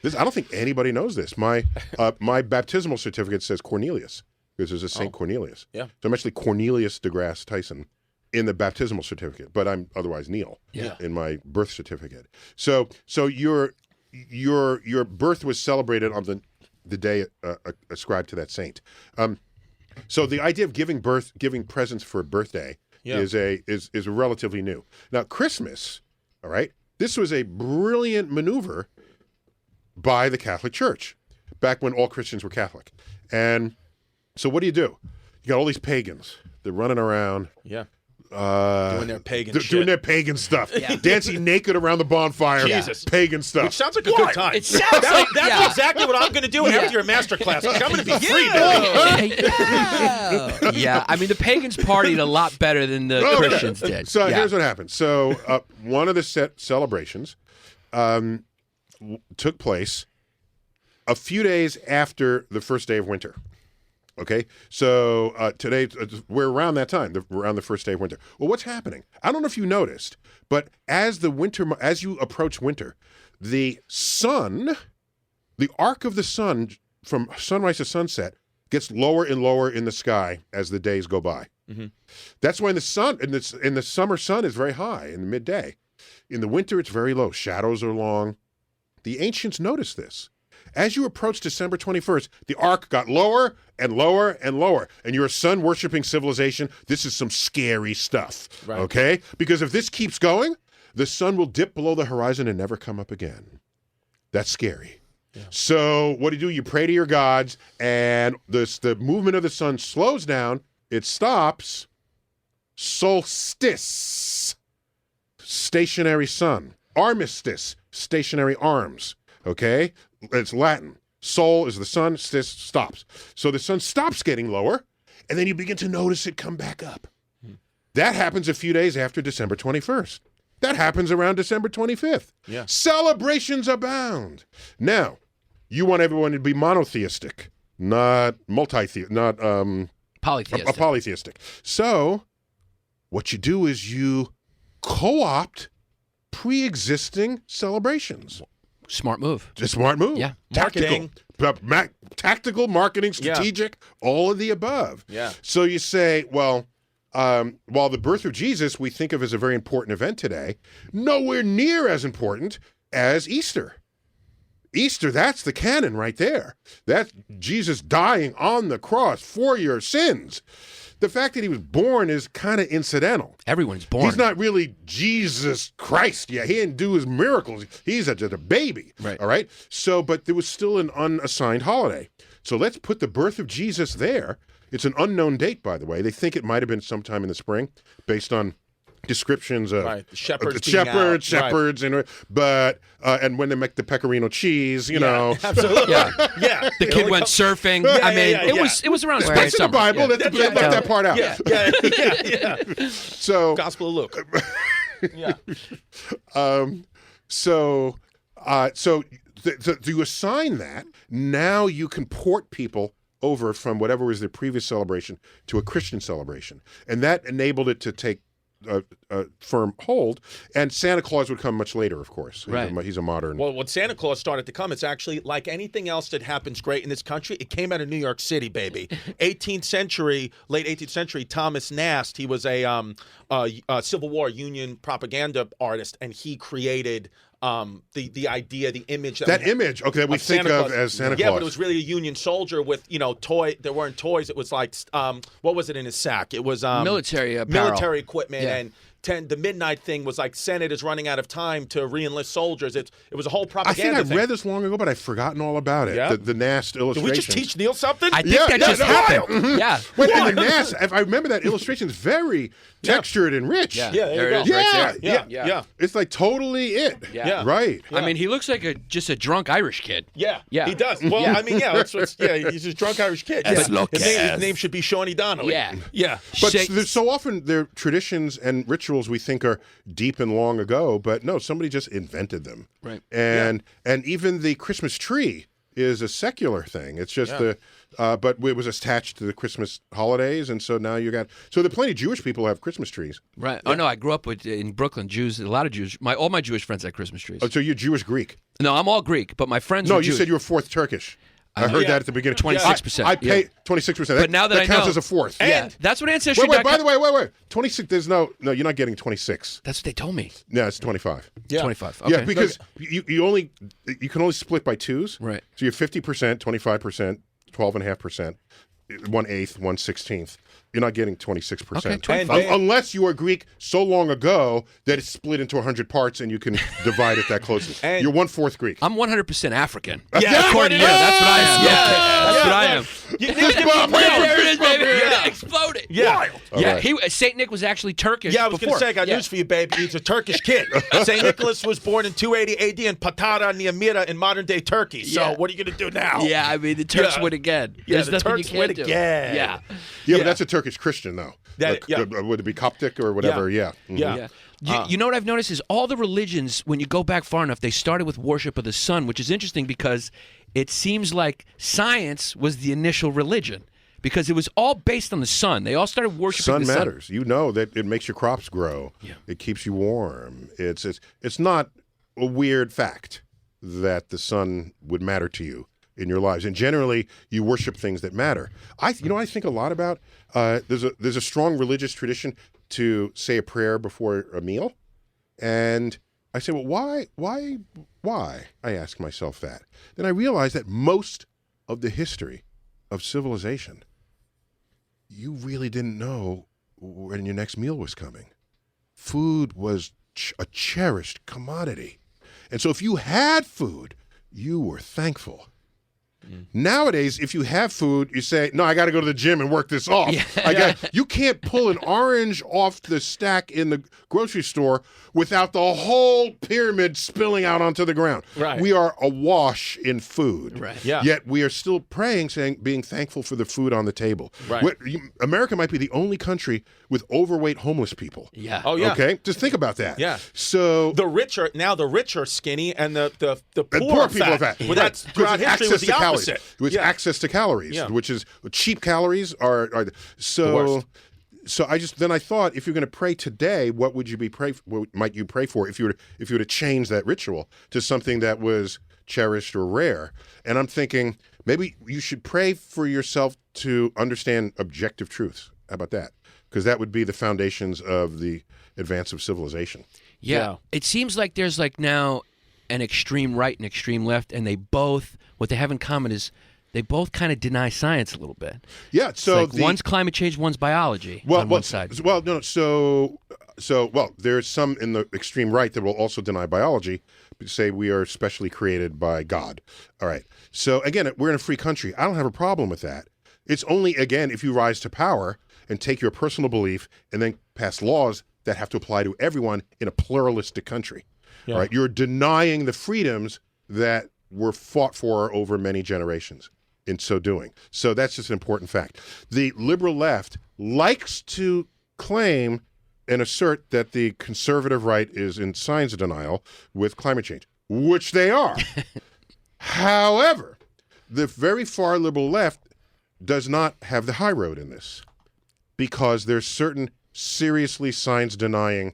this. I don't think anybody knows this. My baptismal certificate says Cornelius because there's a Saint Cornelius. Yeah. So I'm actually Cornelius Degrasse Tyson in the baptismal certificate, but I'm otherwise Neil in my birth certificate. So your birth was celebrated on the day ascribed to that saint. So the idea of giving presents for a birthday is relatively new. Now Christmas, all right, this was a brilliant maneuver by the Catholic Church back when all Christians were Catholic. And so what do? You got all these pagans. They're running around. Yeah. Doing their pagan shit. Doing their pagan stuff. Dancing naked around the bonfire. Jesus. Pagan stuff. Which sounds like a good time. It sounds like that's exactly what I'm going to do after your master class. I'm going to be free, baby. Yeah. I mean, the pagans partied a lot better than the Christians did. So here's what happened. So one of the celebrations took place a few days after the first day of winter. Okay, so today we're around that time, around the first day of winter. Well, what's happening? I don't know if you noticed, but as you approach winter, the sun, the arc of the sun from sunrise to sunset gets lower and lower in the sky as the days go by. Mm-hmm. That's why the sun in the summer sun is very high in the midday. In the winter, it's very low. Shadows are long. The ancients noticed this. As you approach December 21st, the arc got lower and lower and lower. And you're a sun-worshiping civilization. This is some scary stuff, okay? Because if this keeps going, the sun will dip below the horizon and never come up again. That's scary. Yeah. So what do? You pray to your gods, and the movement of the sun slows down. It stops. Solstice, stationary sun. Armistice, stationary arms, okay? It's Latin. Sol is the sun, stis stops. So the sun stops getting lower, and then you begin to notice it come back up. That happens a few days after December 21st. That happens around December 25th. Yeah. Celebrations abound. Now, you want everyone to be monotheistic, not Polytheistic. polytheistic. So, what you do is you co-opt pre-existing celebrations. Smart move. It's a smart move. Yeah. Marketing. Tactical, marketing, strategic, all of the above. Yeah. So you say, well, while the birth of Jesus we think of as a very important event today, nowhere near as important as Easter. Easter, that's the canon right there. That's Jesus dying on the cross for your sins. The fact that he was born is kind of incidental. Everyone's born. He's not really Jesus Christ yet. He didn't do his miracles. He's just a baby. Right. All right? So, but there was still an unassigned holiday. So let's put the birth of Jesus there. It's an unknown date, by the way. They think it might have been sometime in the spring based on descriptions of Right. The shepherds being out. shepherds, and when they make the pecorino cheese, you know. Absolutely. Yeah. The kid went surfing. I mean, it was around spring That's in the summer. Bible. Yeah. They left that part out. Yeah. So, Gospel of Luke. Yeah. So you assign that. Now you can port people over from whatever was their previous celebration to a Christian celebration, and that enabled it to take a firm hold. And Santa Claus would come much later, of course. He's a modern. Well, when Santa Claus started to come, it's actually like anything else that happens great in this country. It came out of New York City, baby. 18th century, late 18th century, Thomas Nast. He was a Civil War Union propaganda artist, and he created the idea, the image that image. Okay, that we think Santa of Claus. as Santa Claus. Yeah, but it was really a Union soldier with toy. There weren't toys. It was like what was it in his sack? It was Military apparel. military equipment Yeah. and. The midnight thing was like Senate is running out of time to re-enlist soldiers. It was a whole I propaganda think I read this long ago, but I've forgotten all about it. Yeah? The Nast Did illustration. we just teach Neil something? I think that just happened. Mhm. Yeah. Wait, and the Nast, if I remember that illustration, is very textured and rich. Yeah. Yeah, there you it go. is right there. Yeah. It's like totally it. Yeah. Right. I mean, he looks like just a drunk Irish kid. Yeah, Yeah. he does. Well, Yeah. I mean, he's a drunk Irish kid. As Yeah. look His as. name should be Shawnee Donnelly. Yeah. Yeah. But Shake- there's so often their traditions and rituals we think are deep and long ago, but no, somebody just invented them. Right. And even the Christmas tree is a secular thing. It's just but it was attached to the Christmas holidays, and so now there are plenty of Jewish people who have Christmas trees. Right. Oh no, I grew up in Brooklyn. Jews, a lot of Jews. All my Jewish friends had Christmas trees. Oh, so you're Jewish Greek? No, I'm all Greek, but my friends. No, were you Jewish. said you were fourth Turkish. I heard that at the beginning. 26%. I pay 26%. But now that I counts know- as a fourth. Yeah, that's what Ancestry. Wait. By the way, 26. There's no. You're not getting 26. That's what they told me. No, it's 25. Yeah. 25. Okay. Yeah, because you can only split by twos. Right. So you're 50%, 25%, 12.5%, 1/8, 1/16. You're not getting 26%. Okay, 25. Unless you are Greek so long ago that it's split into 100 parts and you can divide it that closely. And- You're 1/4 Greek. I'm 100% African. Yeah, according to you, that's what I am. That's what I am. There it is, baby. Yeah. Exploded. Yeah. Yeah, Saint Nick was actually Turkish. Yeah, I was going before. to say, I got Yeah. news for you, babe. He's a Turkish kid. St. Nicholas was born in 280 AD in Patara, near Mira, in modern-day Turkey. So Yeah. what are you going to do now? Yeah, I mean the Turks Yeah. win again. Yeah, There's the nothing Turks you can't win do. again. Yeah. Yeah, but that's a Turkish Christian, though. Would it be Coptic or whatever? Yeah. Mhm. Yeah. Yeah. You know what I've noticed is all the religions, when you go back far enough, they started with worship of the sun, which is interesting because it seems like science was the initial religion because it was all based on the sun. They all started worshiping Sun the sun. matters. You know that it makes your crops grow. Yeah. It keeps you warm. It's not a weird fact that the sun would matter to you in your lives. And generally, you worship things that matter. I think a lot about. There's a strong religious tradition to say a prayer before a meal, and I say, well, why? I ask myself that. Then I realize that most of the history of civilization, you really didn't know when your next meal was coming. Food was a cherished commodity. And so if you had food, you were thankful. Nowadays, if you have food, you say, no, I got to go to the gym and work this off. Yeah. You can't pull an orange off the stack in the grocery store without the whole pyramid spilling out onto the ground. Right. We are awash in food. Right. Yeah. Yet we are still praying, being thankful for the food on the table. Right. America might be the only country with overweight homeless people. Yeah. Oh, yeah. Okay? Just think about that. Yeah. So The rich are skinny, and the poor, poor people are fat. Well, that's throughout history was the opposite. Which access to calories, Yeah. which is cheap calories are The so. worst. So I thought, if you're going to pray today, what might you pray for if you were to change that ritual to something that was cherished or rare? And I'm thinking maybe you should pray for yourself to understand objective truths. How about that? Because that would be the foundations of the advance of civilization. Yeah. It seems like there's now an extreme right and extreme left, and what they have in common is they both kind of deny science a little bit. Yeah. So It's like one's climate change, one's biology on one side. Well, no. So there's some in the extreme right that will also deny biology, but say we are specially created by God. All right. So again, we're in a free country. I don't have a problem with that. It's only, again, if you rise to power and take your personal belief and then pass laws that have to apply to everyone in a pluralistic country. Yeah. All right. You're denying the freedoms that were fought for over many generations in so doing. So that's just an important fact. The liberal left likes to claim and assert that the conservative right is in science denial with climate change, which they are. However, the very far liberal left does not have the high road in this, because there's certain seriously science-denying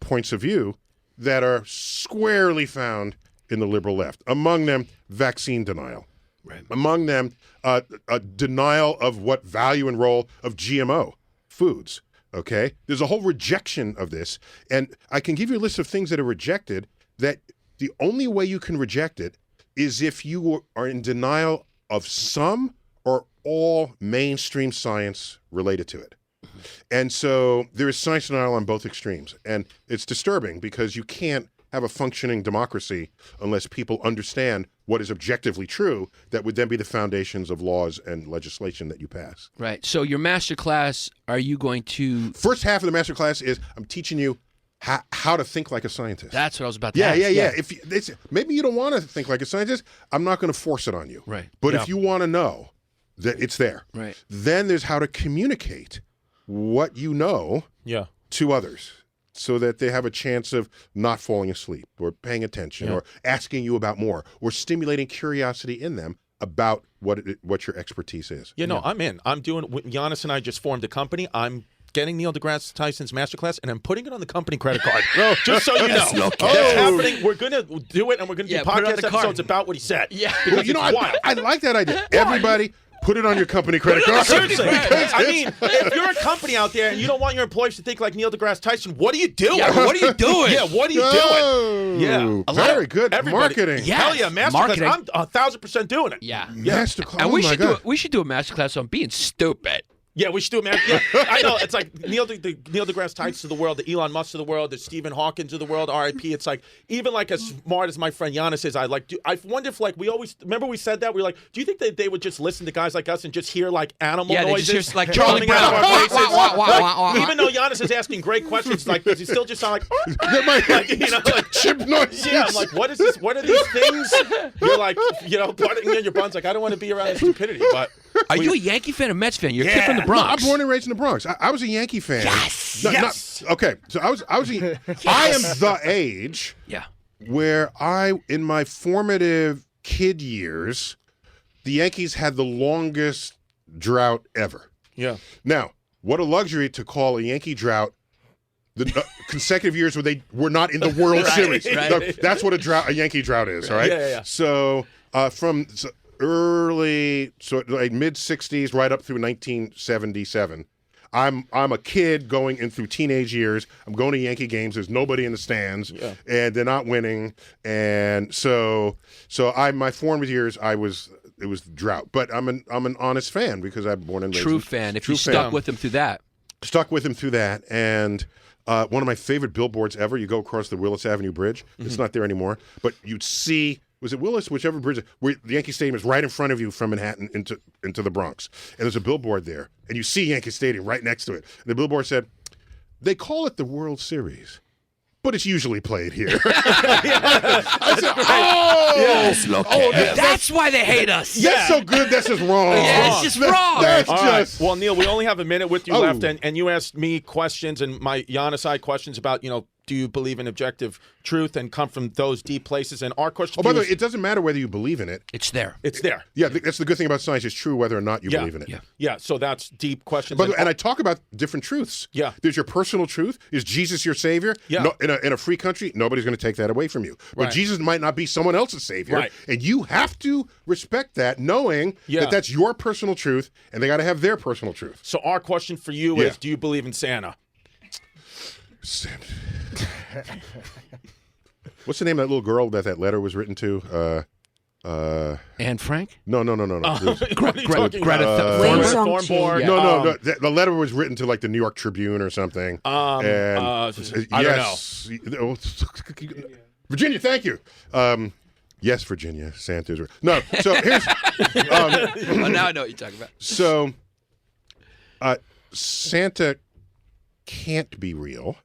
points of view that are squarely found in the liberal left. Among them, vaccine denial. Right. Among them, a denial of what value and role of GMO foods. Okay? There's a whole rejection of this. And I can give you a list of things that are rejected, that the only way you can reject it is if you are in denial of some or all mainstream science related to it. And so there is science denial on both extremes. And it's disturbing because you can't have a functioning democracy unless people understand what is objectively true that would then be the foundations of laws and legislation that you pass. Right. So your master class, are you going to... First half of the master class is I'm teaching you how to think like a scientist. That's what I was about to Yeah. ask. Maybe you don't want to think like a scientist. I'm not going to force it on you. Right. But if you want to know that it's there, Right. then there's how to communicate what you know to others, so that they have a chance of not falling asleep or paying attention or asking you about more or stimulating curiosity in them about what your expertise is. I'm in. I'm doing. Hyenas and I just formed a company. I'm getting Neil deGrasse Tyson's masterclass, and I'm putting it on the company credit card. Just so you know, that's happening. We're gonna do it, and we're gonna do put it on podcast the card. episodes about what he said. Yeah. Well, Because it's wild. I like that idea. Everybody, put it on your company credit card. Seriously, Because I mean, if you're a company out there and you don't want your employees to think like Neil deGrasse Tyson, what are you doing? Yeah, what are you doing? Yeah, what are you doing? Yeah. Very good Everybody- marketing. Yeah. Hell yeah, masterclass. Marketing. I'm 1,000% doing it. Yeah. Masterclass. And Oh my God. we should do a master class on being stupid. Yeah, we should do it, man. Yeah, I know. It's like Neil deGrasse Tyson of the world, the Elon Musk of the world, the Stephen Hawkins of the world, R.I.P. It's like, even like as smart as my friend Hyenas is, I wonder if, like, we always, remember we said that? We were like, do you think that they would just listen to guys like us and just hear like animal Yeah, they noises? just hear, like, Charlie coming out of our Brown. faces? Wah, wah, wah, Like, wah, wah. even though Hyenas is asking great questions, like, does he still just sound like, Like, you know, like chip noises. yeah, I'm like, what is this? What are these things? You're like, putting in your buns, like, I don't want to be around this stupidity, but. Are you a Yankee fan or Mets fan? You're a kid from the Bronx. No, I'm born and raised in the Bronx. I was a Yankee fan. Yes! Yes! Okay, so I am the age Yeah. where in my formative kid years, the Yankees had the longest drought ever. Yeah. Now, what a luxury to call a Yankee drought the consecutive years where they were not in the World Series. right. That's what a Yankee drought is, all right? Yeah. So from early, like mid 60s, right up through 1977. I'm a kid going in through teenage years. I'm going to Yankee games. There's nobody in the stands, and they're not winning. And so my formative years, it was drought. But I'm an honest fan because I'm born and raised. True fan. If True you fan. stuck with him through that. Stuck with him through that, and one of my favorite billboards ever. You go across the Willis Avenue Bridge. It's not there anymore, but you'd see Was it Willis? Whichever bridge. Where the Yankee Stadium is right in front of you from Manhattan into the Bronx, and there's a billboard there, and you see Yankee Stadium right next to it. And the billboard said, "They call it the World Series, but it's usually played here." I said, That's why they hate us. That's so good. That's just wrong. Yeah, it's just wrong. That's All right. just. Well, Neil, we only have a minute with you Oh. left, and you asked me questions and my Hyenas questions about, do you believe in objective truth and come from those deep places? And our question Oh, to by you the way, is, it doesn't matter whether you believe in it. It's there. it's there. Yeah, that's the good thing about science. It's true whether or not you believe in it. Yeah. Yeah, so that's deep questions. By the way, and I talk about different truths. Yeah. There's your personal truth. Is Jesus your savior? Yeah. No, in a free country, nobody's going to take that away from you. But Right. Jesus might not be someone else's savior. Right. And you have to respect that, knowing Yeah. that that's your personal truth, and they got to have their personal truth. So our question for you Yeah. is, do you believe in Santa? What's the name of that little girl that letter was written to? Anne Frank? No. What are you talking Greta about? Thunberg. Thornborg. No. The letter was written to like the New York Tribune or something. I don't know. Virginia, thank you. Yes, Virginia. Santa's. No. So here's. Oh, now I know what you're talking about. So, Santa can't be real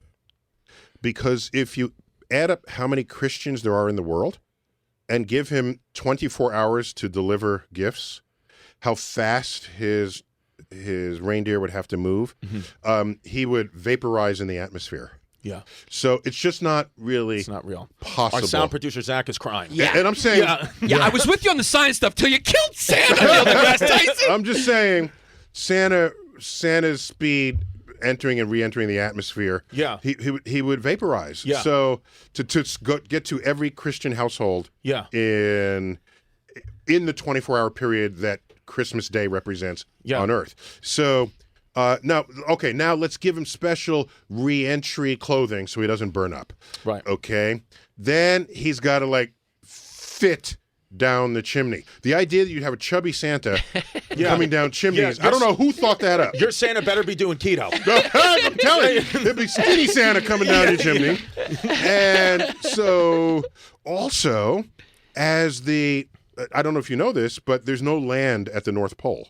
because if you add up how many Christians there are in the world and give him 24 hours to deliver gifts, how fast his reindeer would have to move, he would vaporize in the atmosphere. Yeah, So it's just not really it's not real. possible. Our sound producer, Zach, is crying. Yeah. And I'm saying, Yeah, I was with you on the science stuff till you killed Santa, Neil deGrasse Tyson. I'm just saying, Santa's speed entering and re-entering the atmosphere. Yeah. he would vaporize. Yeah. So to get to every Christian household. Yeah. In the 24-hour period that Christmas Day represents on Earth. So. Now let's give him special re-entry clothing so he doesn't burn up. Right. Okay. Then he's got to fit down the chimney. The idea that you'd have a chubby Santa coming down chimneys, Yeah, I don't know who thought that up. Your Santa better be doing keto. I'm telling you, there'd be skinny Santa coming down your chimney. And so also, I don't know if you know this, but there's no land at the North Pole.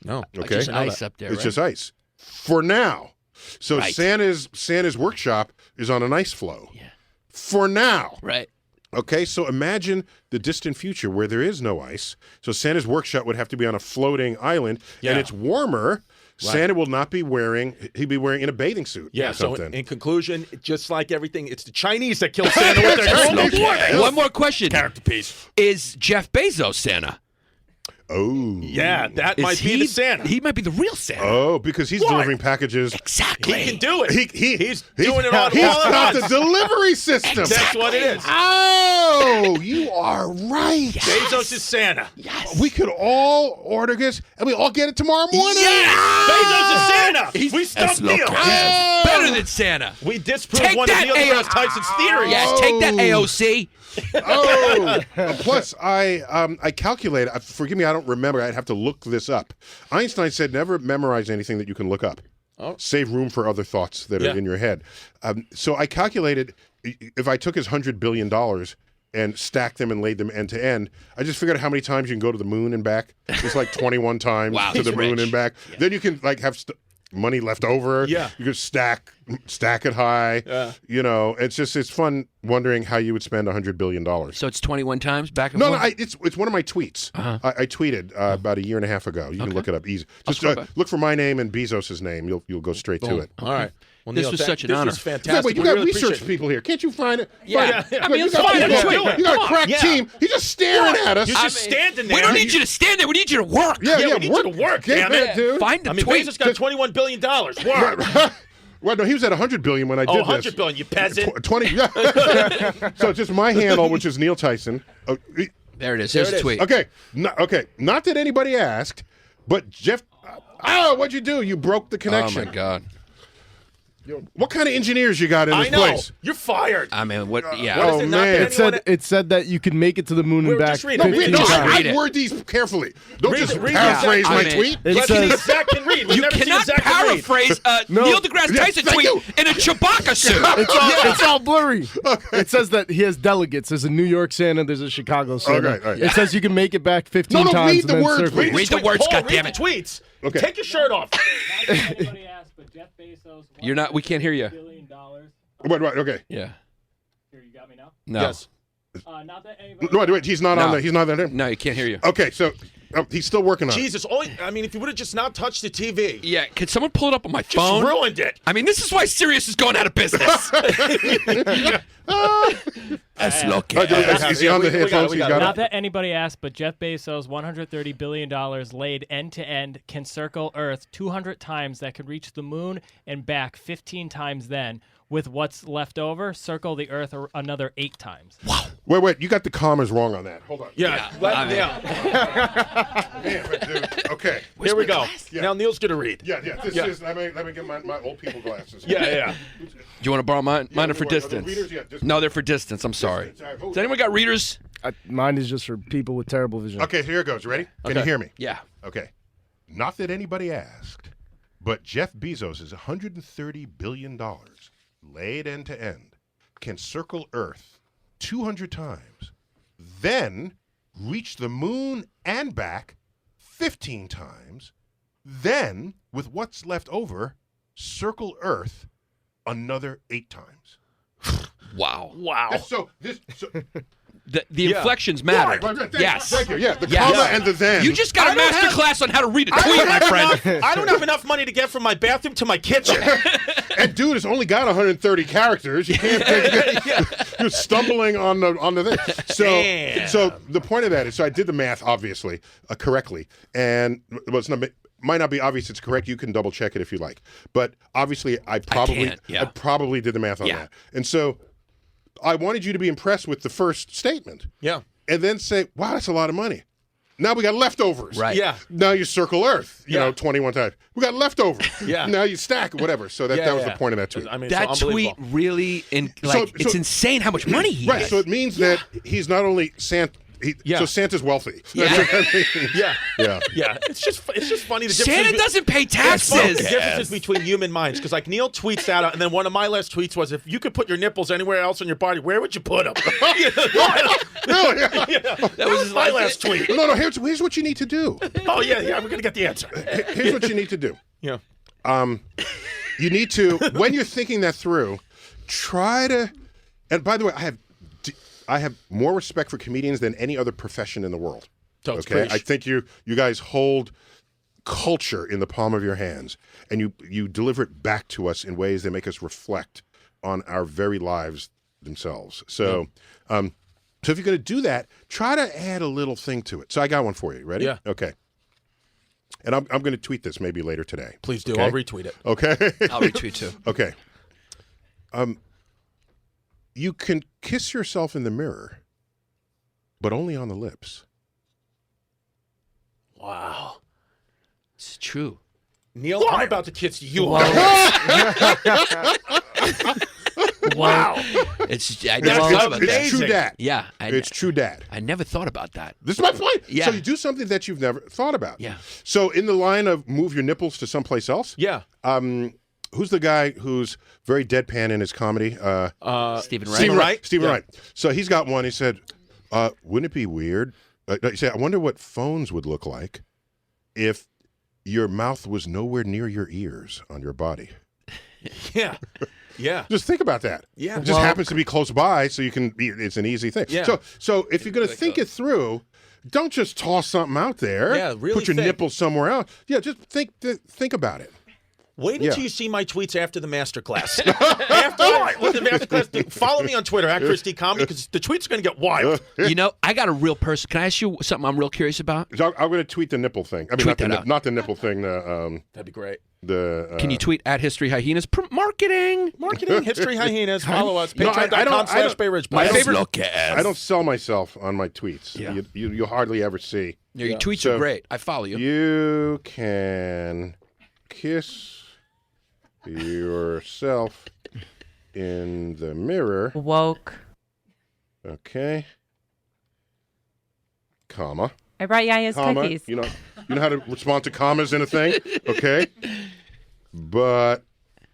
No. Okay. Just ice up there, It's right? just ice for now. So Right. Santa's workshop is on an ice floe. Yeah. For now. Right. Okay, so imagine the distant future where there is no ice. So Santa's workshop would have to be on a floating island, and it's warmer. Santa will not be he'd be wearing in a bathing suit. Yeah, or so something. in conclusion, just like everything, it's the Chinese that killed Santa with their global warming. One more question. Character piece. Is Jeff Bezos Santa? Oh. Yeah, that Is might be the Santa. He might be the real Santa. Oh, because he's delivering packages. Exactly. He can do it. He's doing it all He's at got the once. delivery system. That's what it is. Oh, you are right. Bezos is Santa. Yes. We could all order this, and we all get it tomorrow morning. Bezos is Santa. We stumped Neil. Better than Santa. We disproved Take one of that, Neil deGrasse Tyson's theories. Yes, take that, AOC. Plus, I calculate. Forgive me, I don't remember. I'd have to look this up. Einstein said, "Never memorize anything that you can look up. Save room for other thoughts that are in your head." So I calculated if I took his $100 billion and stacked them and laid them end to end, I just figured out how many times you can go to the moon and back. It's like 21 times Wow, to the he's moon rich. and back. Then you can have money left over. Yeah. You could stack it high. Yeah. It's fun wondering how you would spend $100 billion. So it's 21 times back and No, forth? it's one of my tweets. I tweeted about a year and a half ago. You can look it up easy. Just scroll back. look for my name and Bezos' name. You'll go straight to it. All right. Well, This Neil, was such an this honor. was Yeah, fantastic. wait, you We got really research appreciate it. people here. Can't you find it? Yeah. I mean, you let's got find people it. here. Do it. You got Come a on. crack Yeah. team. He's just staring at us. You're just standing there. We don't need you to stand there. We need you to work. Yeah, we need you to work, Get damn that, it. dude. Find the I mean, tweet. Bezos got $21 billion. Work. Well, no, he was at $100 billion when I did this. $100 billion, you peasant. 20. Yeah. So just my handle, which is Neil Tyson. There it is. Here's it the is. tweet. Okay. Not that anybody asked, but Jeff. What'd you do? You broke the Oh, connection. my God. What kind of engineers you got in this I know. place? You're fired. I mean, what? Yeah. What is Oh, it not man. that It anyone- said that you could make it to the moon and Wait, back. just read it. 15 No, times. read I it. word these carefully. Don't Read just it, read it. paraphrase I my mean, tweet. It Let's says- see if Zach can read. We've You never seen cannot Zach can read. the phrase Neil deGrasse Tyson tweet in a Chewbacca suit. It's all blurry. It says that he has delegates. There's a New York Santa. There's a Chicago Santa. Okay, all right. It says you can make it back 15 times. read the and then words. circle. Read the words, Paul, goddammit. read the tweets. Okay. Take your shirt off. Anybody asked, but Jeff Bezos. You're not. We can't hear you. $1 billion. Right. Okay. Yeah. Here, you got me now. No. Yes. Not that anybody. No, wait. He's not No. on there. He's not there. No, you can't hear you. Okay, so he's still working on it. Jesus, I mean, if you would have just not touched the TV, Yeah. Could someone pull it up on my just phone? ruined it. I mean, this is why Sirius is going out of business. That's lucky. Is he on the we got it, headphones? we He's got got it. Not it. that anybody asked, but Jeff Bezos, $130 billion laid end to end, can circle Earth 200 times. That could reach the moon and back 15 times. Then, with what's left over, circle the Earth another 8 times. Wow. Wait. You got the commas wrong on that. Hold on. Yeah. Damn it, dude. Okay. Here we go. Yeah. Now Neil's going to read. Yeah. This is. Let me get my old people glasses. Yeah. Do you want to borrow mine? Mine are for Are they distance. readers? Yeah, just- No, they're for distance. I'm sorry. Has anyone got readers? Mine is just for people with terrible vision. Okay, here it goes. Ready? Can you hear me? Yeah. Okay. Not that anybody asked, but Jeff Bezos is $130 billion, laid end to end, can circle Earth 200 times, then reach the moon and back 15 times, then, with what's left over, circle Earth another 8 times. Wow. So The inflections matter. Yes. Thank you. Yeah, the Yes. comma and the then. You just got a master class on how to read a tweet, my friend. I don't have enough money to get from my bathroom to my kitchen. And dude, it's only got 130 characters. You can't. You're stumbling on the thing. So the point of that is, so I did the math obviously correctly, and might not be obvious it's correct. You can double check it if you like, but obviously I probably did the math on that, and so I wanted you to be impressed with the first statement. Yeah. And then say, wow, that's a lot of money. Now we got leftovers. Right. Yeah. Now you circle Earth, you know, 21 times. We got leftovers. Yeah. Now you stack whatever. So that was the point of that tweet. I mean, That it's tweet unbelievable. really, it's insane how much money he Right. has. So it means that he's not only Santa. So Santa's wealthy. Yeah. That's what I mean. Yeah. Yeah. It's just funny. The Santa difference doesn't pay The taxes. differences between human minds, because like Neil tweets that out, and then one of my last tweets was, "If you could put your nipples anywhere else on your body, where would you put them?" Really? That was my last tweet. No. Here's what you need to do. Oh yeah. We're gonna get the answer. Here's what you need to do. Yeah. You need to, when you're thinking that through, try to. And by the way, I have more respect for comedians than any other profession in the world. Okay, I think you guys hold culture in the palm of your hands, and you deliver it back to us in ways that make us reflect on our very lives themselves. So, so if you're going to do that, try to add a little thing to it. So I got one for you. Ready? Yeah. Okay. And I'm going to tweet this maybe later today. Please do. Okay? I'll retweet it. Okay. I'll retweet too. Okay. You can kiss yourself in the mirror, but only on the lips. Wow. It's true. Neil, I'm about to kiss you. Wow. It's It's true that. Yeah. It's true dad. I never thought about that. This is my point. Yeah. So you do something that you've never thought about. Yeah. So in the line of move your nipples to someplace else, Yeah. who's the guy who's very deadpan in his comedy? Stephen Wright. Stephen Wright? Stephen Yeah. Wright. So he's got one. He said, wouldn't it be weird? He said, I wonder what phones would look like if your mouth was nowhere near your ears on your body. Yeah. Yeah. Just think about that. Yeah. It just happens to be close by, so you can be, it's an easy thing. Yeah. So if you're going to think it through, don't just toss something out there. Yeah, really put your think. nipples somewhere else. Yeah, just think about it. Wait until you see my tweets after the masterclass. After the masterclass, follow me on Twitter, @ChrisD Comedy, because the tweets are going to get wild. You know, I got a real person. Can I ask you something I'm real curious about? So I'm going to tweet the nipple thing. I mean, Tweet that out. not the nipple thing. That'd be great. Can you tweet @History Hyenas? Marketing. Marketing, History Hyenas. Follow us. No, I don't- Patreon.com/BayRidge. My I don't- favorite. I don't sell myself on my tweets. Yeah. You'll hardly ever see. Your tweets So are great. I follow you. You can kiss yourself in the mirror. Woke. Okay. Comma. I brought Yaya's Comma. cookies. You know how to respond to commas in a thing. Okay. but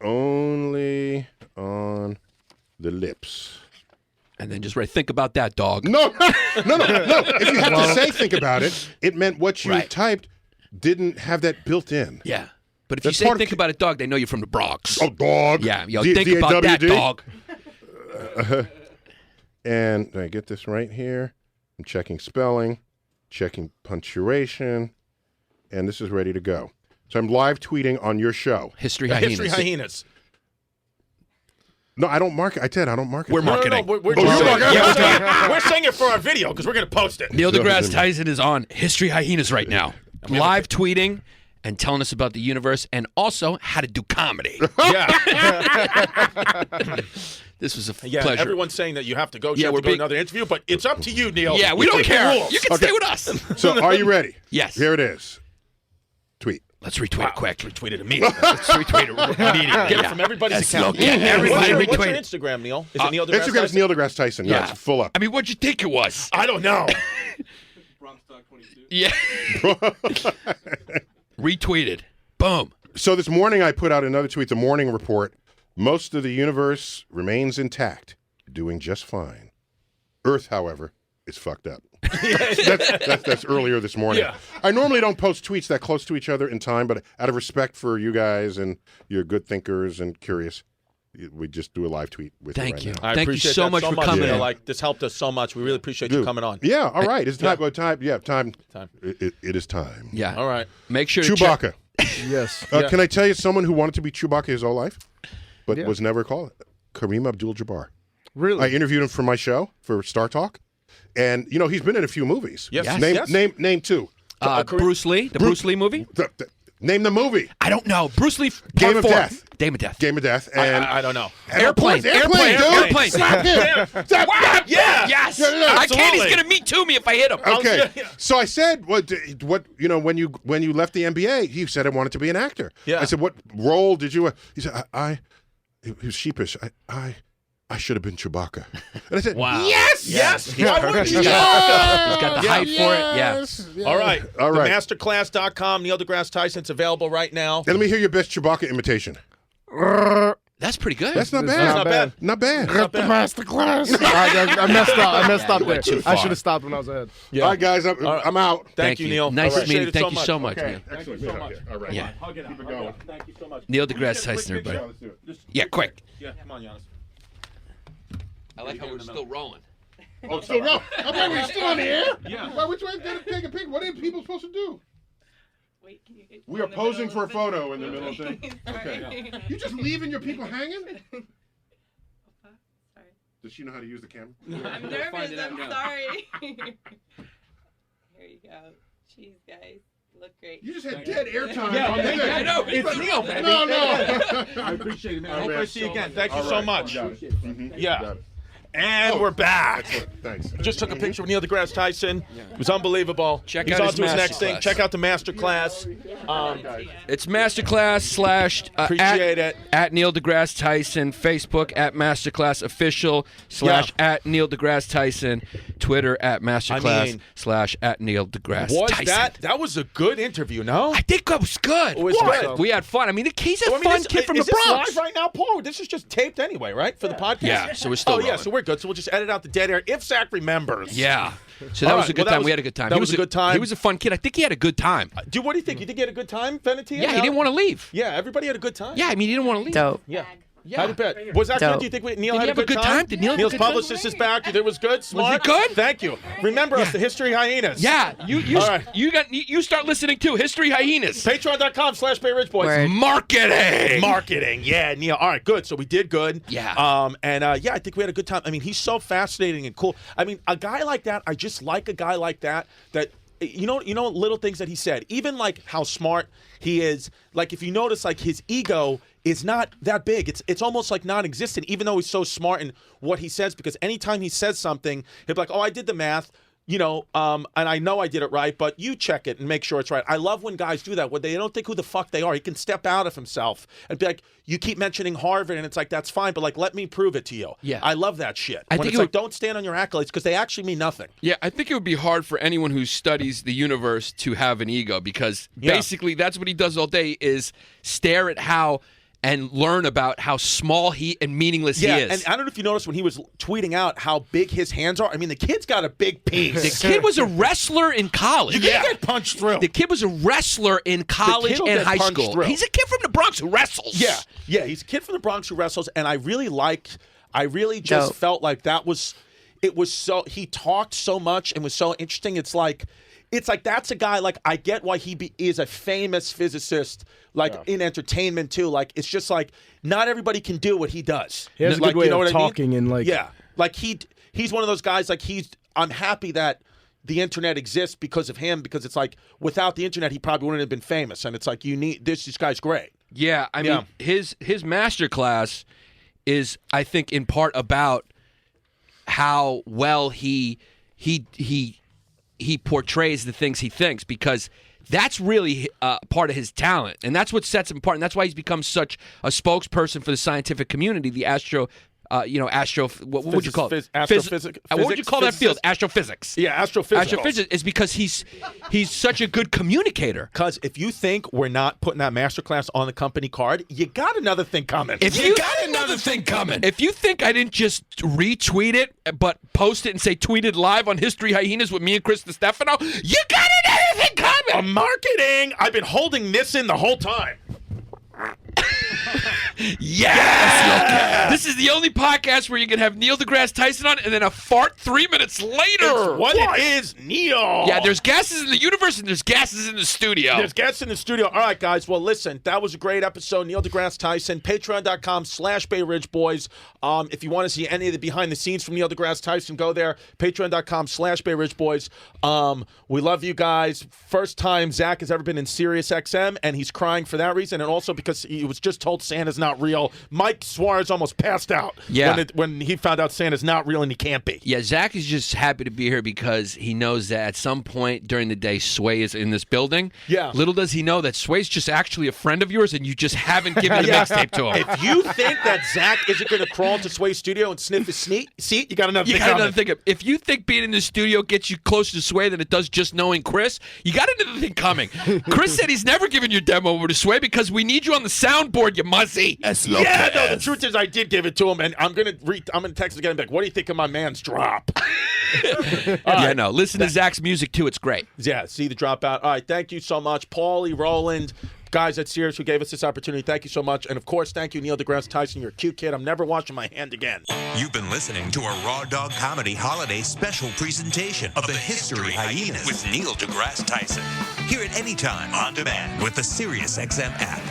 only on the lips. And then just think about that, dog. No. If you have to say think about it, it meant what you typed didn't have that built in. Yeah. But if That's you say part of think about it, dog, they know you're from the Bronx. Oh, dog. Yeah, think about that, dog. And I get this right here. I'm checking spelling, checking punctuation, and this is ready to go. So I'm live tweeting on your show. History Hyenas. History Hyenas. No, I don't mark it. I don't mark it. We're marketing. We're you're marketing. we're saying it for our video because we're going to post it. Neil deGrasse Tyson is on History Hyenas right now. Live tweeting and telling us about the universe and also how to do comedy. Yeah. This was a Yeah, pleasure. everyone's saying that you have to go. Yeah, You have we're to go to another interview, but it's up to you, Neil. Yeah, we don't Make the care. rules. You can stay with us. So are you ready? Yes. Here it is. Tweet. Let's retweet it quick. Retweet it immediately. Let's retweet it immediately. Get it from everybody's Let's account. look at everybody What's your retweet it. Instagram, Neil? Is it Neil deGrasse Instagram is Tyson? Neil deGrasse Tyson. Yeah, Yeah. it's full up. I mean, what'd you think it was? I don't know. Yeah. Retweeted. Boom. So this morning I put out another tweet, the morning report. Most of the universe remains intact, doing just fine. Earth, however, is fucked up. That's earlier this morning. Yeah. I normally don't post tweets that close to each other in time, but out of respect for you guys and you're good thinkers and curious, we just do a live tweet with Thank you you. right now. I Thank you appreciate so that much for coming Neil. in. Like, this helped us so much. We really appreciate you Dude. coming on. Yeah, all right. It's time. Time. Yeah, time. Time. It is time. Yeah. All right. Make sure to check. Chewbacca. Yes. Yeah. Can I tell you someone who wanted to be Chewbacca his whole life, but Yeah. was never called? Kareem Abdul-Jabbar. Really? I interviewed him for my show for Star Talk, and he's been in a few movies. Yes. Yes. Name two. Bruce Lee, the Bruce Lee movie? Name the movie. I don't know. Bruce Lee, Game part of 4. Death. Game of Death. Game of Death. And I don't know. Airplane. dude. Airplane. Slap him. Slap him. Yeah. Yes. Yeah, I can't. He's absolutely. going to Me Too me if I hit him. Okay. Yeah. So I said, what when you left the NBA, he said I wanted to be an actor. Yeah. I said, what role did you? He said, he was sheepish. I should have been Chewbacca. And I said, Wow. Yes. Why wouldn't you? He's got the hype for it. Yeah. All right. All right. Themasterclass.com. Neil deGrasse Tyson. It's available right now. And let me hear your best Chewbacca imitation. That's pretty good. That's not It's bad. not bad. Not bad. Not bad. Masterclass. I messed up went there. too I far. should have stopped when I was ahead. Yeah. All right, guys, I'm out. Thank you, Neil. Nice All right. meeting you. Appreciate it Thank you so much, man. Excellent. so much. All right. Yeah. Hug it out. Keep it going. Thank you so much. Neil deGrasse Tyson, everybody. Let's do it. Yeah, quick. Yeah, come on, Giannis. I like how we're still rolling. Oh, still no. I thought we were still on the air. Yeah. Why would you take a pic? What are people supposed to do? Wait, can you get We are in the posing middle for a of photo in the middle of the thing. Sorry. Okay. You just leaving your people hanging? Sorry. Does she know how to use the camera? I'm nervous. I'm sorry. Here you go. Cheese, guys. Look great. You just had dead airtime. Yeah, on the thing. I know. It's Neil, baby. No. I appreciate it, man. I Oh, hope man. I see you again. Thank you All so right. much. Got it. Mhm. Yeah. Got it. And we're back. Excellent. Thanks. Just took a picture of Neil deGrasse Tyson. It was unbelievable. Check He's out on his to his next thing. masterclass. Check out the masterclass. It's Masterclass / Appreciate it. at Neil deGrasse Tyson, Facebook at Masterclass Official / at Neil deGrasse Tyson, Twitter at Masterclass / at Neil deGrasse Was Tyson. that was a good interview? No. I think that was good. It was good. We had fun. I mean, he's a Well, I mean, fun this- kid from is the Bronx. this live right now, Paul? This is just taped anyway, right? For the podcast? Yeah, so we're still Oh, yeah, rolling. so we're good. So we'll just edit out the dead air if Zach remembers. Yeah. So that All was right, a good well, that time. was- We had a good time. that He was a good time. He was a fun kid. I think he had a good time. Dude, what do you think? You think he had a good time, Venetino? Yeah, he didn't want to leave. Yeah, everybody had a good time. Yeah, I mean, he didn't want to leave. Dope. Yeah. Yeah. How did bet? Was that Dope. good? Do you think Neil Did had he have a good time? Did Neil have a Neil's good time? publicist is back. You think it was good? Smart? good? Thank you. Remember us, the History Hyenas. Yeah, All right. you start listening too. History Hyenas. Patreon.com/Bay Ridge Boys. Word. Marketing. Marketing. Yeah, Neil. All right, good. So we did good. Yeah. Yeah, I think we had a good time. I mean, he's so fascinating and cool. I mean, a guy like that, I just like a guy like that you know little things that he said, even like how smart he is. Like if you notice, like his ego is not that big. It's almost like non-existent, even though he's so smart in what he says, because anytime he says something, he'll be like, oh, I did the math. and I know I did it right, but you check it and make sure it's right. I love when guys do that, when they don't think who the fuck they are. He can step out of himself and be like, you keep mentioning Harvard, and it's like, that's fine, but like, let me prove it to you. Yeah. I love that shit. I When think it's like, don't stand on your accolades because they actually mean nothing. Yeah, I think it would be hard for anyone who studies the universe to have an ego because basically that's what he does all day is stare at how and learn about how small and meaningless he is. And I don't know if you noticed when he was tweeting out how big his hands are. I mean, the kid's got a big piece. The kid was a wrestler in college. You get punched through. The kid was a wrestler in college and high school. Through. He's a kid from the Bronx who wrestles. Yeah, he's a kid from the Bronx who wrestles, and I really just felt like he talked so much and was so interesting. It's like that's a guy, like, I get why he is a famous physicist, like, in entertainment, too. Like, it's just, like, not everybody can do what he does. He has a good way of talking and, like... Yeah. Like, he's one of those guys, like, I'm happy that the internet exists because of him, because it's like, without the internet, he probably wouldn't have been famous. And it's like, this guy's great. Yeah, I mean, his masterclass is, I think, in part about how well he portrays the things he thinks, because that's really part of his talent, and that's what sets him apart, and that's why he's become such a spokesperson for the scientific community, the what would you call it? Astrophysics. What would you call that field? Astrophysics. Yeah, astrophysics. Astrophysics is because he's such a good communicator. Because if you think we're not putting that masterclass on the company card, you got another thing coming. If you think I didn't just retweet it, but post it and say tweeted live on History Hyenas with me and Chris Stefano, you got another thing coming. Marketing. I've been holding this in the whole time. Yes! This is the only podcast where you can have Neil deGrasse Tyson on and then a fart 3 minutes later. It's what it is, Neil. Yeah, there's gases in the universe and there's gases in the studio. There's gases in the studio. All right, guys. Well, listen, that was a great episode. Neil deGrasse Tyson, patreon.com/Bay Ridge Boys. If you want to see any of the behind the scenes from Neil deGrasse Tyson, go there, patreon.com/Bay Ridge Boys. We love you guys. First time Zach has ever been in Sirius XM, and he's crying for that reason, and also because he was just told Santa's not real. Mike Suarez almost passed out when he found out Santa's not real and he can't be. Yeah, Zach is just happy to be here because he knows that at some point during the day, Sway is in this building. Yeah. Little does he know that Sway's just actually a friend of yours and you just haven't given the mixtape to him. If you think that Zach isn't going to crawl into Sway's studio and sniff his seat, you got another thing. If you think being in the studio gets you closer to Sway than it does just knowing Chris, you got another thing coming. Chris said he's never given your demo over to Sway because we need you on the soundboard, you muzzy. The truth is I did give it to him, and I'm gonna text again and be like, what do you think of my man's drop? Listen to Zach's music too, it's great. Yeah, see the dropout. All right, thank you so much, Paulie, Roland, guys at Sirius who gave us this opportunity. Thank you so much. And of course, thank you, Neil deGrasse Tyson. You're a cute kid. I'm never washing my hand again. You've been listening to a Raw Dog Comedy Holiday Special presentation of the History Hyenas with Neil deGrasse Tyson. Hear it anytime on demand with the Sirius XM app.